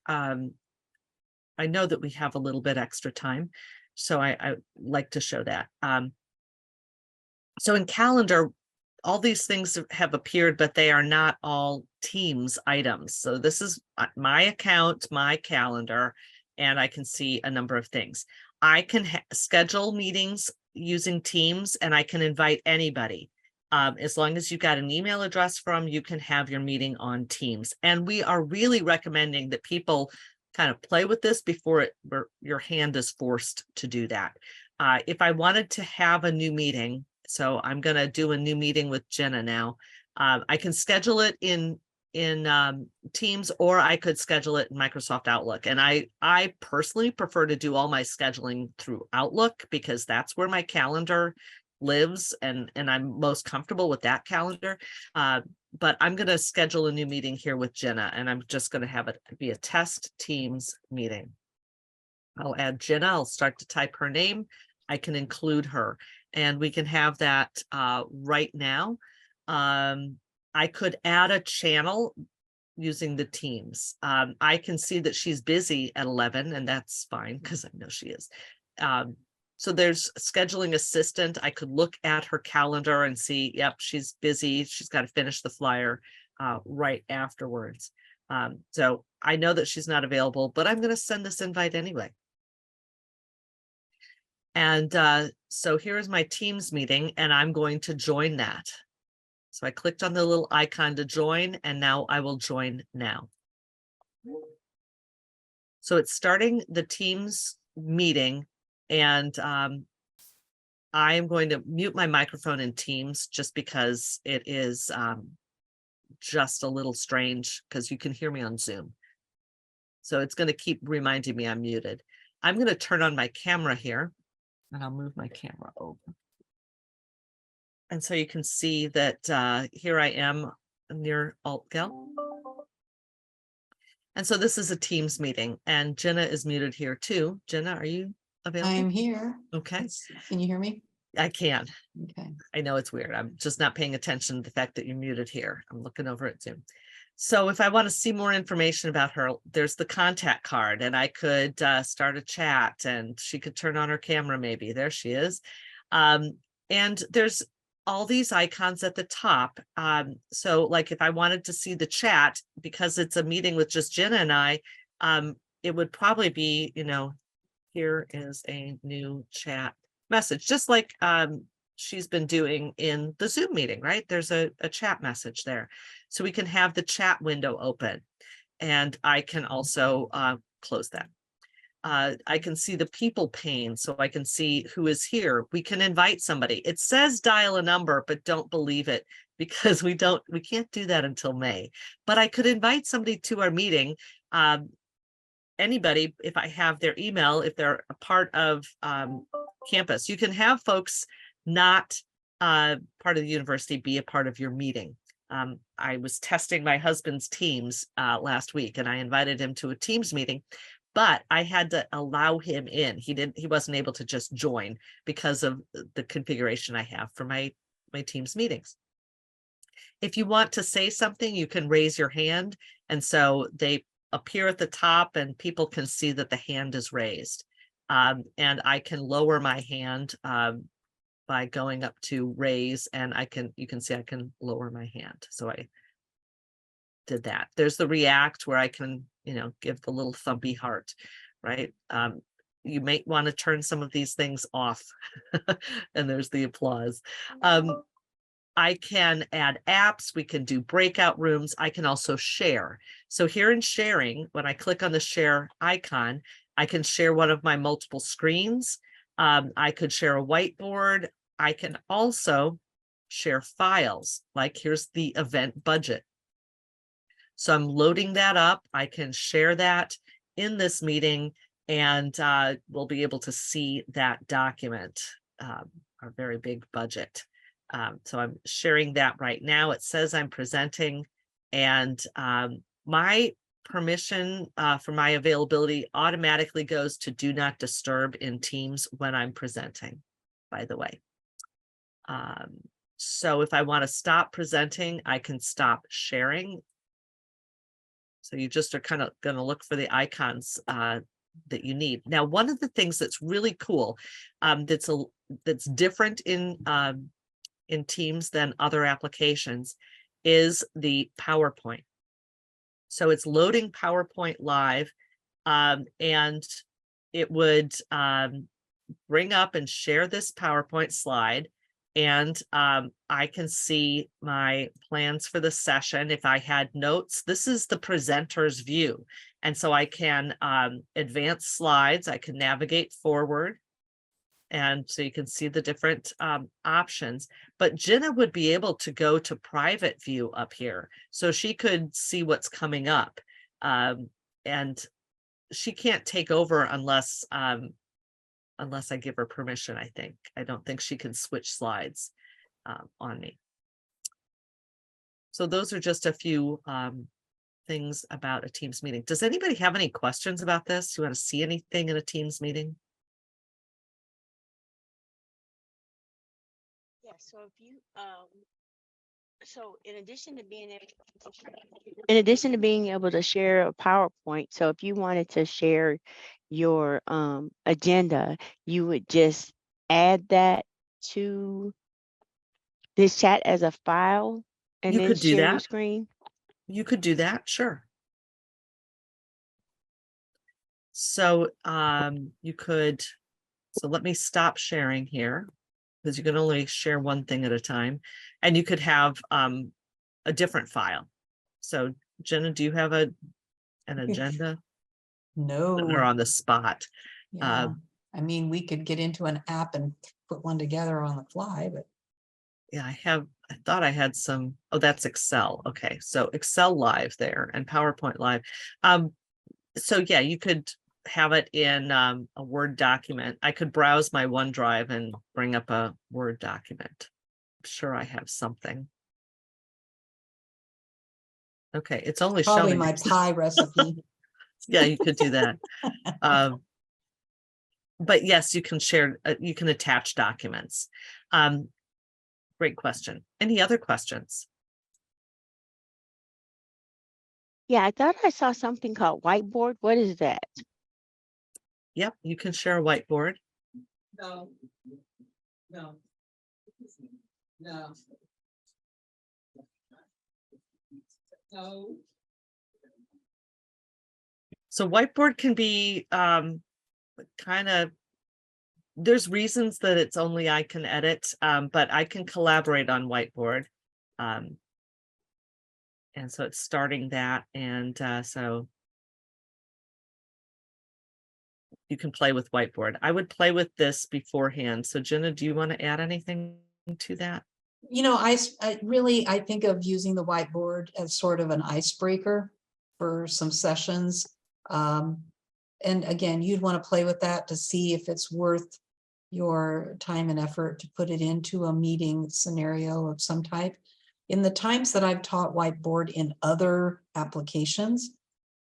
I know that we have a little bit extra time, so I like to show that. So in calendar, all these things have appeared, but they are not all Teams items. So this is my account, my calendar, and I can see a number of things. I can schedule meetings using Teams, and I can invite anybody. As long as you've got an email address from, you can have your meeting on Teams. And we are really recommending that people kind of play with this before your hand is forced to do that. If I wanted to have a new meeting, so I'm going to do a new meeting with Ginna now, I can schedule it in Teams, or I could schedule it in Microsoft Outlook. And I personally prefer to do all my scheduling through Outlook because that's where my calendar lives, and I'm most comfortable with that calendar. But I'm going to schedule a new meeting here with Ginna, and I'm just going to have it be a test Teams meeting. I'll add Ginna. I'll start to type her name. I can include her, and we can have that right now. I could add a channel using the Teams. I can see that she's busy at 11, and that's fine because I know she is. So there's scheduling assistant. I could look at her calendar and see, yep, she's busy. She's got to finish the flyer right afterwards. So I know that she's not available, but I'm going to send this invite anyway. And so here's my Teams meeting, and I'm going to join that. So I clicked on the little icon to join, and now I will join now. So it's starting the Teams meeting, and I am going to mute my microphone in Teams just because it is just a little strange because you can hear me on Zoom. So it's going to keep reminding me I'm muted. I'm going to turn on my camera here, and I'll move my camera over. And so you can see that here I am near Alt-Gal. And so this is a Teams meeting, and Ginna is muted here too. Ginna, are you available? I'm here. Okay. Can you hear me? I can. Okay. I know it's weird. I'm just not paying attention to the fact that you're muted here. I'm looking over at Zoom. So if I want to see more information about her, there's the contact card, and I could start a chat, and she could turn on her camera maybe. There she is. And there's all these icons at the top. So like if I wanted to see the chat, because it's a meeting with just Ginna and I, it would probably be, here is a new chat message, just like she's been doing in the Zoom meeting, right? There's a chat message there. So we can have the chat window open, and I can also close that. I can see the people pane, so I can see who is here. We can invite somebody. It says dial a number, but don't believe it because we can't do that until May. But I could invite somebody to our meeting. Anybody, if I have their email, if they're a part of campus. You can have folks not part of the university be a part of your meeting. I was testing my husband's Teams last week, and I invited him to a Teams meeting, but I had to allow him in. He wasn't able to just join because of the configuration I have for my Teams meetings. If you want to say something, you can raise your hand, and so they appear at the top, and people can see that the hand is raised. And I can lower my hand by going up to raise, and you can see I can lower my hand. So I did that. There's the react where I can, give the little thumpy heart, right? You may want to turn some of these things off. And there's the applause. I can add apps. We can do breakout rooms. I can also share. So here in sharing, when I click on the share icon, I can share one of my multiple screens. I could share a whiteboard. I can also share files, like here's the event budget. So I'm loading that up. I can share that in this meeting, and we'll be able to see that document, our very big budget. So I'm sharing that right now. It says I'm presenting, and my permission for my availability automatically goes to do not disturb in Teams when I'm presenting, by the way. So if I want to stop presenting, I can stop sharing. So you just are kind of going to look for the icons that you need. Now, one of the things that's really cool, that's different in Teams than other applications, is the PowerPoint. So it's loading PowerPoint live, and it would bring up and share this PowerPoint slide, and I can see my plans for the session. If I had notes, this is the presenter's view, and so I can advance slides. I can navigate forward. And so you can see the different options, but Ginna would be able to go to private view up here. So she could see what's coming up. And she can't take over unless I give her permission, I think. I don't think she can switch slides on me. So those are just a few things about a Teams meeting. Does anybody have any questions about this? You want to see anything in a Teams meeting? Yeah, so if you so in addition to being able to share a PowerPoint, so if you wanted to share your agenda, you would just add that to this chat as a file and You then could do share your that. screen. You could do that, sure. So you could, so let me stop sharing here, because you can only share one thing at a time, and you could have a different file. So Jenna, do you have an agenda? No. Or on the spot? Yeah. I mean, we could get into an app and put one together on the fly, but Yeah, I thought I had some. Oh, that's Excel. Okay, so Excel Live there and PowerPoint Live. So yeah, you could have it in a Word document. I could browse my OneDrive and bring up a Word document. I'm sure I have something. Okay, it's only probably showing my us- pie recipe. Yeah, you could do that. But yes, you can share, you can attach documents. Great question. Any other questions? Yeah, I thought I saw something called whiteboard. What is that? Yep, you can share a whiteboard. No. No. No. No. So whiteboard can be kind of, there's reasons that it's only I can edit, but I can collaborate on whiteboard. And so it's starting that, and so you can play with whiteboard. I would play with this beforehand. So Jenna, do you want to add anything to that? You know, I think of using the whiteboard as sort of an icebreaker for some sessions. And again, you'd want to play with that to see if it's worth your time and effort to put it into a meeting scenario of some type. In the times that I've taught whiteboard in other applications,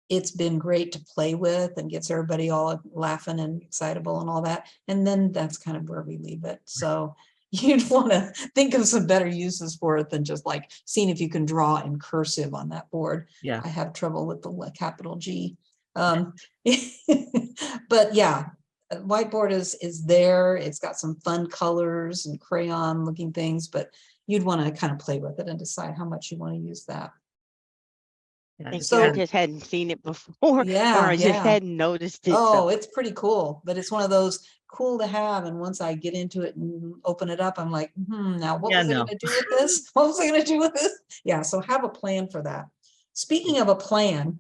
it's been great to play with and gets everybody all laughing and excitable and all that. And then that's kind of where we leave it. So you'd want to think of some better uses for it than just like seeing if you can draw in cursive on that board. Yeah. I have trouble with the capital G. But yeah, whiteboard is there. It's got some fun colors and crayon looking things, but you'd want to kind of play with it and decide how much you want to use that. Yeah, Thank So- you. I just hadn't seen it before, Yeah, or I just yeah. hadn't noticed it. Oh, So it's pretty cool, but it's one of those cool to have. And once I get into it and open it up, I'm like, now what Yeah, was I no. going to do with this? What was I going to do with this? Yeah, so have a plan for that. Speaking of a plan,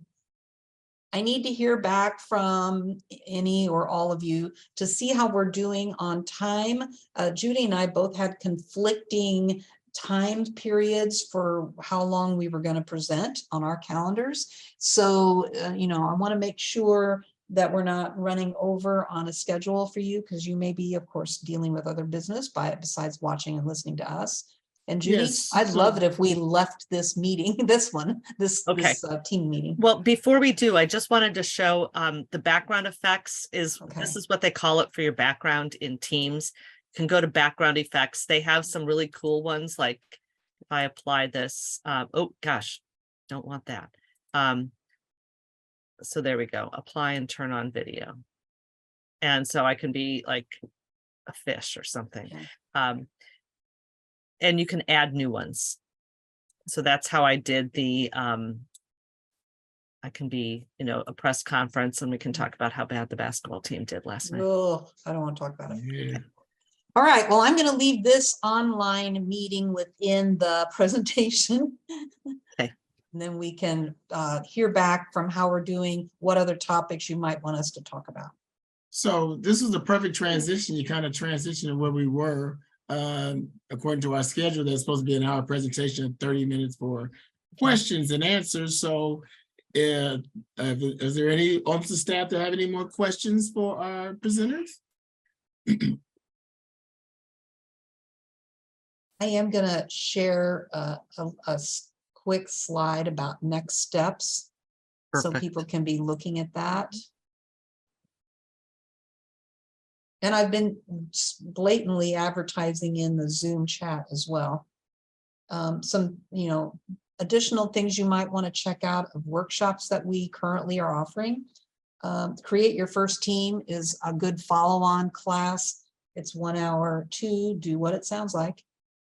I need to hear back from any or all of you to see how we're doing on time. Judi and I both had conflicting time periods for how long we were going to present on our calendars. So, you know, I want to make sure that we're not running over on a schedule for you, because you may be, of course, dealing with other business besides watching and listening to us. And Judi, Yes, I'd so- love it if we left this meeting, this Okay. team meeting. Well, before we do, I just wanted to show the background effects is, Okay. this is what they call it for your background in Teams. You can go to background effects. They have some really cool ones. Like if I apply this, oh gosh, don't want that. So there we go. Apply and turn on video. And so I can be like a fish or something. Yeah. And you can add new ones. So that's how I did the, I can be, you know, a press conference, and we can talk about how bad the basketball team did last night. Oh, I don't want to talk about it. Yeah. All right, well, I'm going to leave this online meeting within the presentation. Okay. And then we can hear back from how we're doing, what other topics you might want us to talk about. So this is the perfect transition. You kind of transition to where we were. According to our schedule, there's supposed to be an hour presentation, 30 minutes for questions and answers. So is there any OMSA staff that have any more questions for our presenters? I am going to share a quick slide about next steps. So Perfect. people can be looking at that. And I've been blatantly advertising in the Zoom chat as well. Some, additional things you might want to check out of workshops that we currently are offering. Create Your First Team is a good follow-on class. It's 1 hour to do what it sounds like.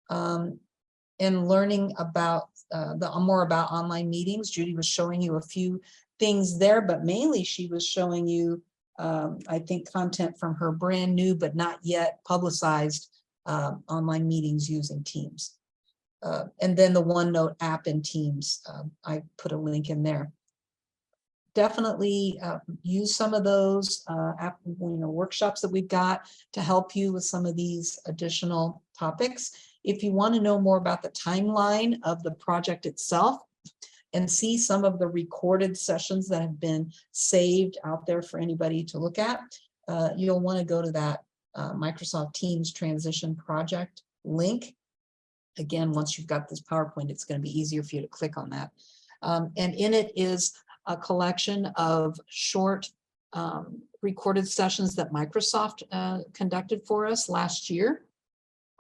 And learning about more about online meetings. Judi was showing you a few things there, but mainly she was showing you, I think, content from her brand new but not yet publicized online meetings using Teams. And then the OneNote app in Teams, I put a link in there. Definitely use some of those workshops that we've got to help you with some of these additional topics. If you want to know more about the timeline of the project itself and see some of the recorded sessions that have been saved out there for anybody to look at, you'll want to go to that Microsoft Teams Transition Project link. Again, once you've got this PowerPoint, it's going to be easier for you to click on that. And in it is a collection of short recorded sessions that Microsoft conducted for us last year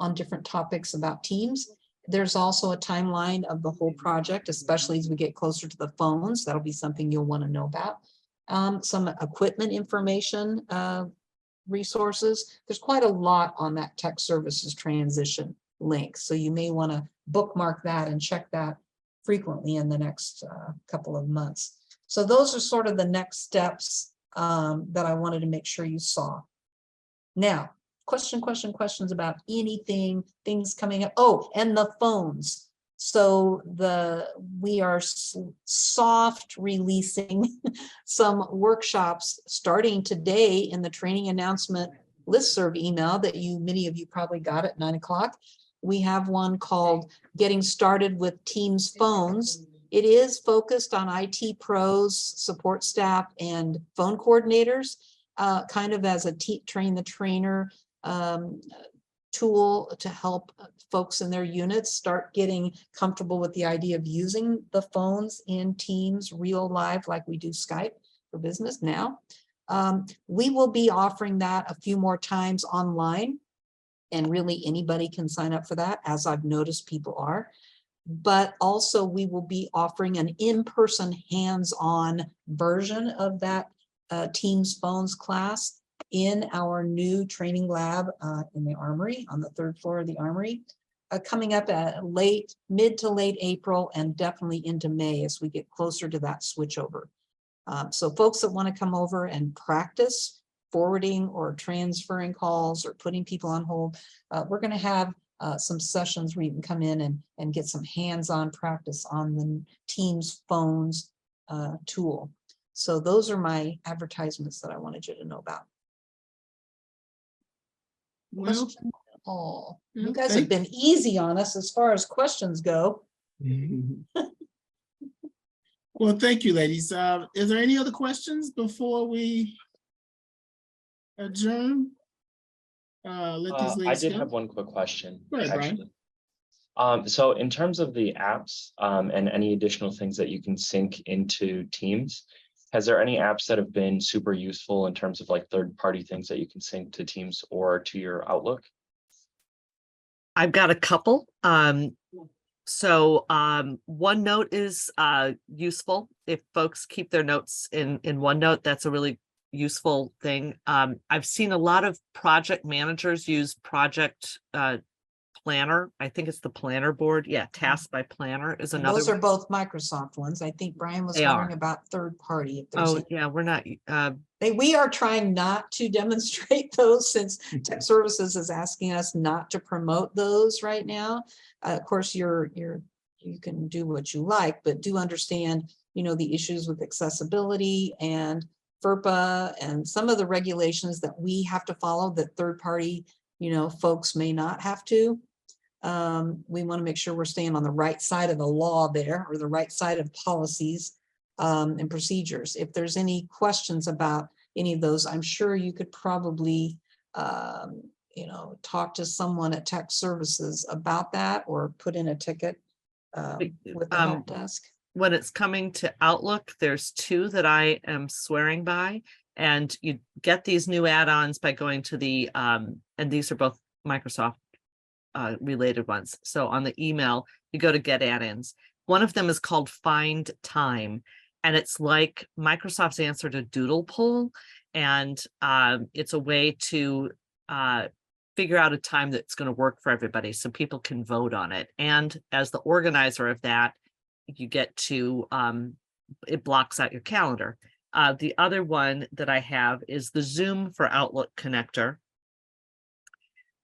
on different topics about Teams. There's also a timeline of the whole project, especially as we get closer to the phones. That'll be something you'll want to know about. Some equipment information resources. There's quite a lot on that tech services transition link. So you may want to bookmark that and check that frequently in the next couple of months. So those are sort of the next steps that I wanted to make sure you saw. Now, questions about anything, things coming up. Oh, and the phones. So we are soft releasing some workshops starting today in the training announcement listserv email that many of you probably got at 9 o'clock. We have one called Getting Started with Teams Phones. It is focused on IT pros, support staff, and phone coordinators, kind of as a train the trainer tool to help folks in their units start getting comfortable with the idea of using the phones in Teams real live, like we do Skype for Business now. We will be offering that a few more times online, and really anybody can sign up for that, as I've noticed people are. But also we will be offering an in-person hands-on version of that Teams Phones class in our new training lab in the Armory, on the 3rd floor of the Armory, coming up at mid to late April, and definitely into May as we get closer to that switchover. So folks that want to come over and practice forwarding or transferring calls or putting people on hold, we're going to have some sessions where you can come in and get some hands-on practice on the Teams Phones tool. So those are my advertisements that I wanted you to know about. Well, Question all. yeah, You guys have been easy on us as far as questions go. Well, thank you, ladies. Is there any other questions before we adjourn? Let these I ladies did go. have one quick question, Go ahead, Brian. actually. So in terms of the apps and any additional things that you can sync into Teams, has there any apps that have been super useful in terms of like third-party things that you can sync to Teams or to your Outlook? I've got a couple. So OneNote is useful. If folks keep their notes in OneNote, that's a really useful thing. I've seen a lot of project managers use Project Planner. I think it's the Planner board. Yeah, Task by Planner is another. Those are both Microsoft ones. I think Brian was They wondering are. about third party. If there's Oh, yeah, we're not. we are trying not to demonstrate those, since Tech Services is asking us not to promote those right now. Of course, you can do what you like, but do understand, the issues with accessibility and FERPA and some of the regulations that we have to follow that third party, folks may not have to. We want to make sure we're staying on the right side of the law there, or the right side of policies and procedures. If there's any questions about any of those, I'm sure you could probably, talk to someone at tech services about that, or put in a ticket with the help desk. When it's coming to Outlook, there's two that I am swearing by, and you get these new add-ons by going to the, and these are both Microsoft related ones. So on the email, you go to get add-ins. One of them is called Find Time, and it's like Microsoft's answer to Doodle Poll, and it's a way to figure out a time that's going to work for everybody so people can vote on it. And as the organizer of that, you get to, it blocks out your calendar. The other one that I have is the Zoom for Outlook connector.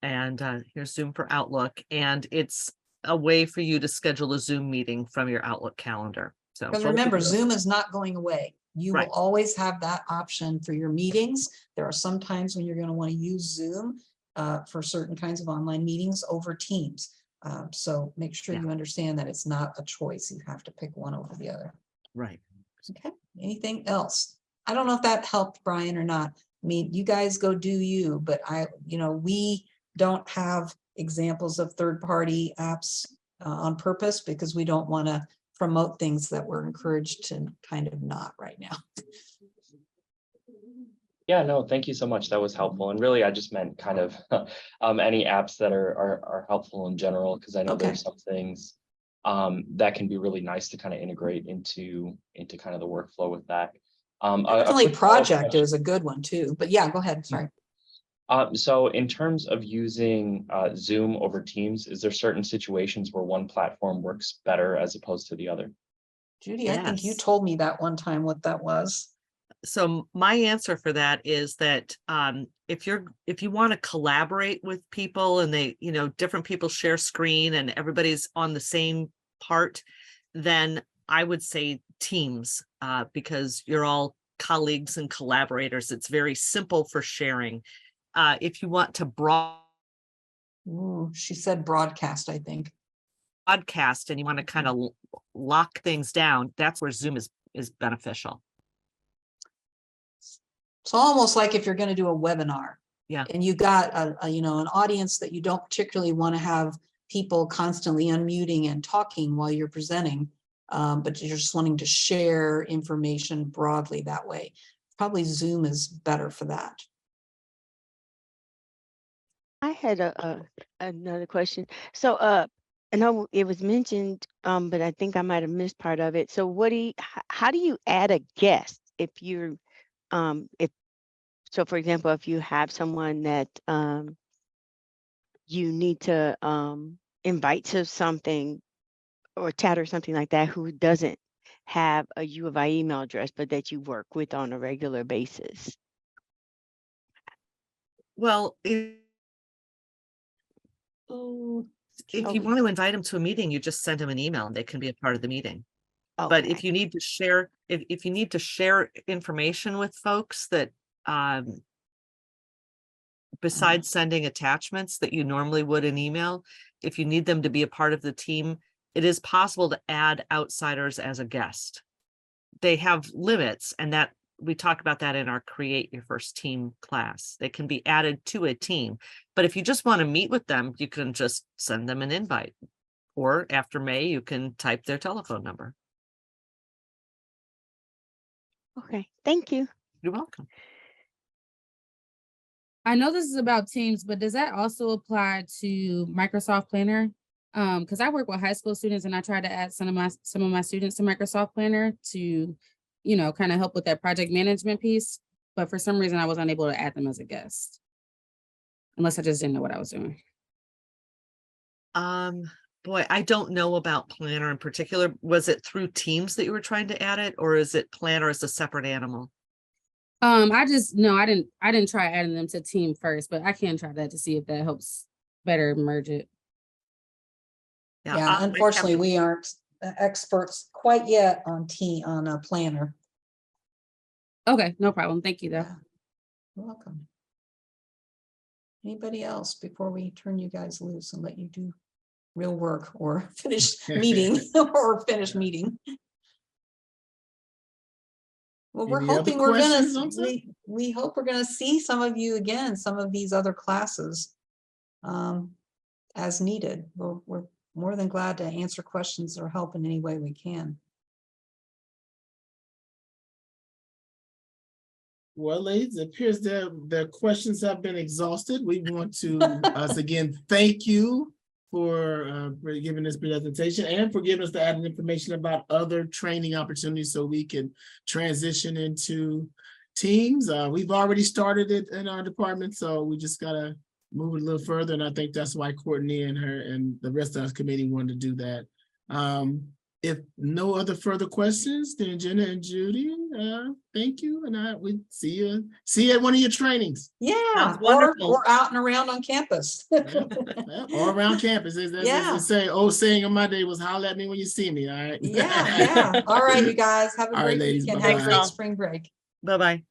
And here's Zoom for Outlook. And it's a way for you to schedule a Zoom meeting from your Outlook calendar. So Because remember, Zoom is not going away. You Right. will always have that option for your meetings. There are some times when you're going to want to use Zoom for certain kinds of online meetings over Teams. So make sure you understand that it's not a choice. You have to pick one over the other. Right. Okay, anything else? I don't know if that helped, Brian, or not. I mean, you guys go do you, but we don't have examples of third-party apps on purpose because we don't want to promote things that we're encouraged to kind of not right now. Yeah, no, thank you so much. That was helpful. And really, I just meant kind of any apps that are helpful in general, because I know Okay. there's some things that can be really nice to kind of integrate into kind of the workflow with that. Definitely quick follow-up Project question. is a good one too, but yeah, go ahead, sorry. So in terms of using Zoom over Teams, is there certain situations where one platform works better as opposed to the other? Judy, I think you Yes. told me that one time what that was. So my answer for that is that if you want to collaborate with people and they, different people share screen and everybody's on the same part, then I would say Teams, because you're all colleagues and collaborators. It's very simple for sharing. If you want to Ooh, she said broadcast, I think. broadcast and you want to kind of lock things down, that's where Zoom is beneficial. So almost like if you're going to do a webinar. Yeah. And you got an audience that you don't particularly want to have people constantly unmuting and talking while you're presenting, but you're just wanting to share information broadly that way. Probably Zoom is better for that. I had another question. So I know it was mentioned, but I think I might have missed part of it. So how do you add a guest if you're so for example, if you have someone that you need to invite to something or chat or something like that, who doesn't have a U of I email address, but that you work with on a regular basis? Well, if you want to invite them to a meeting, you just send them an email and they can be a part of the meeting. But if you need to share, if you need to share information with folks that besides sending attachments that you normally would in email, if you need them to be a part of the team, it is possible to add outsiders as a guest. They have limits, and that we talk about that in our Create Your First Team class. They can be added to a team, but if you just want to meet with them, you can just send them an invite, or after May, you can type their telephone number. Okay, thank you. You're welcome. I know this is about Teams, but does that also apply to Microsoft Planner? Because I work with high school students and I try to add some of my students to Microsoft Planner to, kind of help with that project management piece. But for some reason, I was unable to add them as a guest, unless I just didn't know what I was doing. Boy, I don't know about Planner in particular. Was it through Teams that you were trying to add it, or is it Planner as a separate animal? I didn't try adding them to team first, but I can try that to see if that helps better merge it. Yeah, unfortunately, we aren't experts quite yet on a planner. Okay, no problem. Thank you though. Yeah. You're welcome. Anybody else before we turn you guys loose and let you do real work or finish meeting or finish meeting? Well, we're Any other hoping we're questions, gonna, OMSA? we hope we're gonna see some of you again, some of these other classes. As needed. We're more than glad to answer questions or help in any way we can. Well, ladies, it appears that the questions have been exhausted. We want to us again thank you for giving this presentation and for giving us the added information about other training opportunities so we can transition into teams. We've already started it in our department, so we just gotta move it a little further. And I think that's why Courtney and her and the rest of us committee wanted to do that. If no other further questions, then Ginna and Judy, thank you. And we see you at one of your trainings. Yeah, Sounds or wonderful. out and around on campus. Or around campus. As Yeah. they say, old saying on my day was holler at me when you see me. All right. Yeah. All right, you guys have a All right, great ladies, weekend. bye-bye. Have a great Thanks, all. spring break. Bye-bye.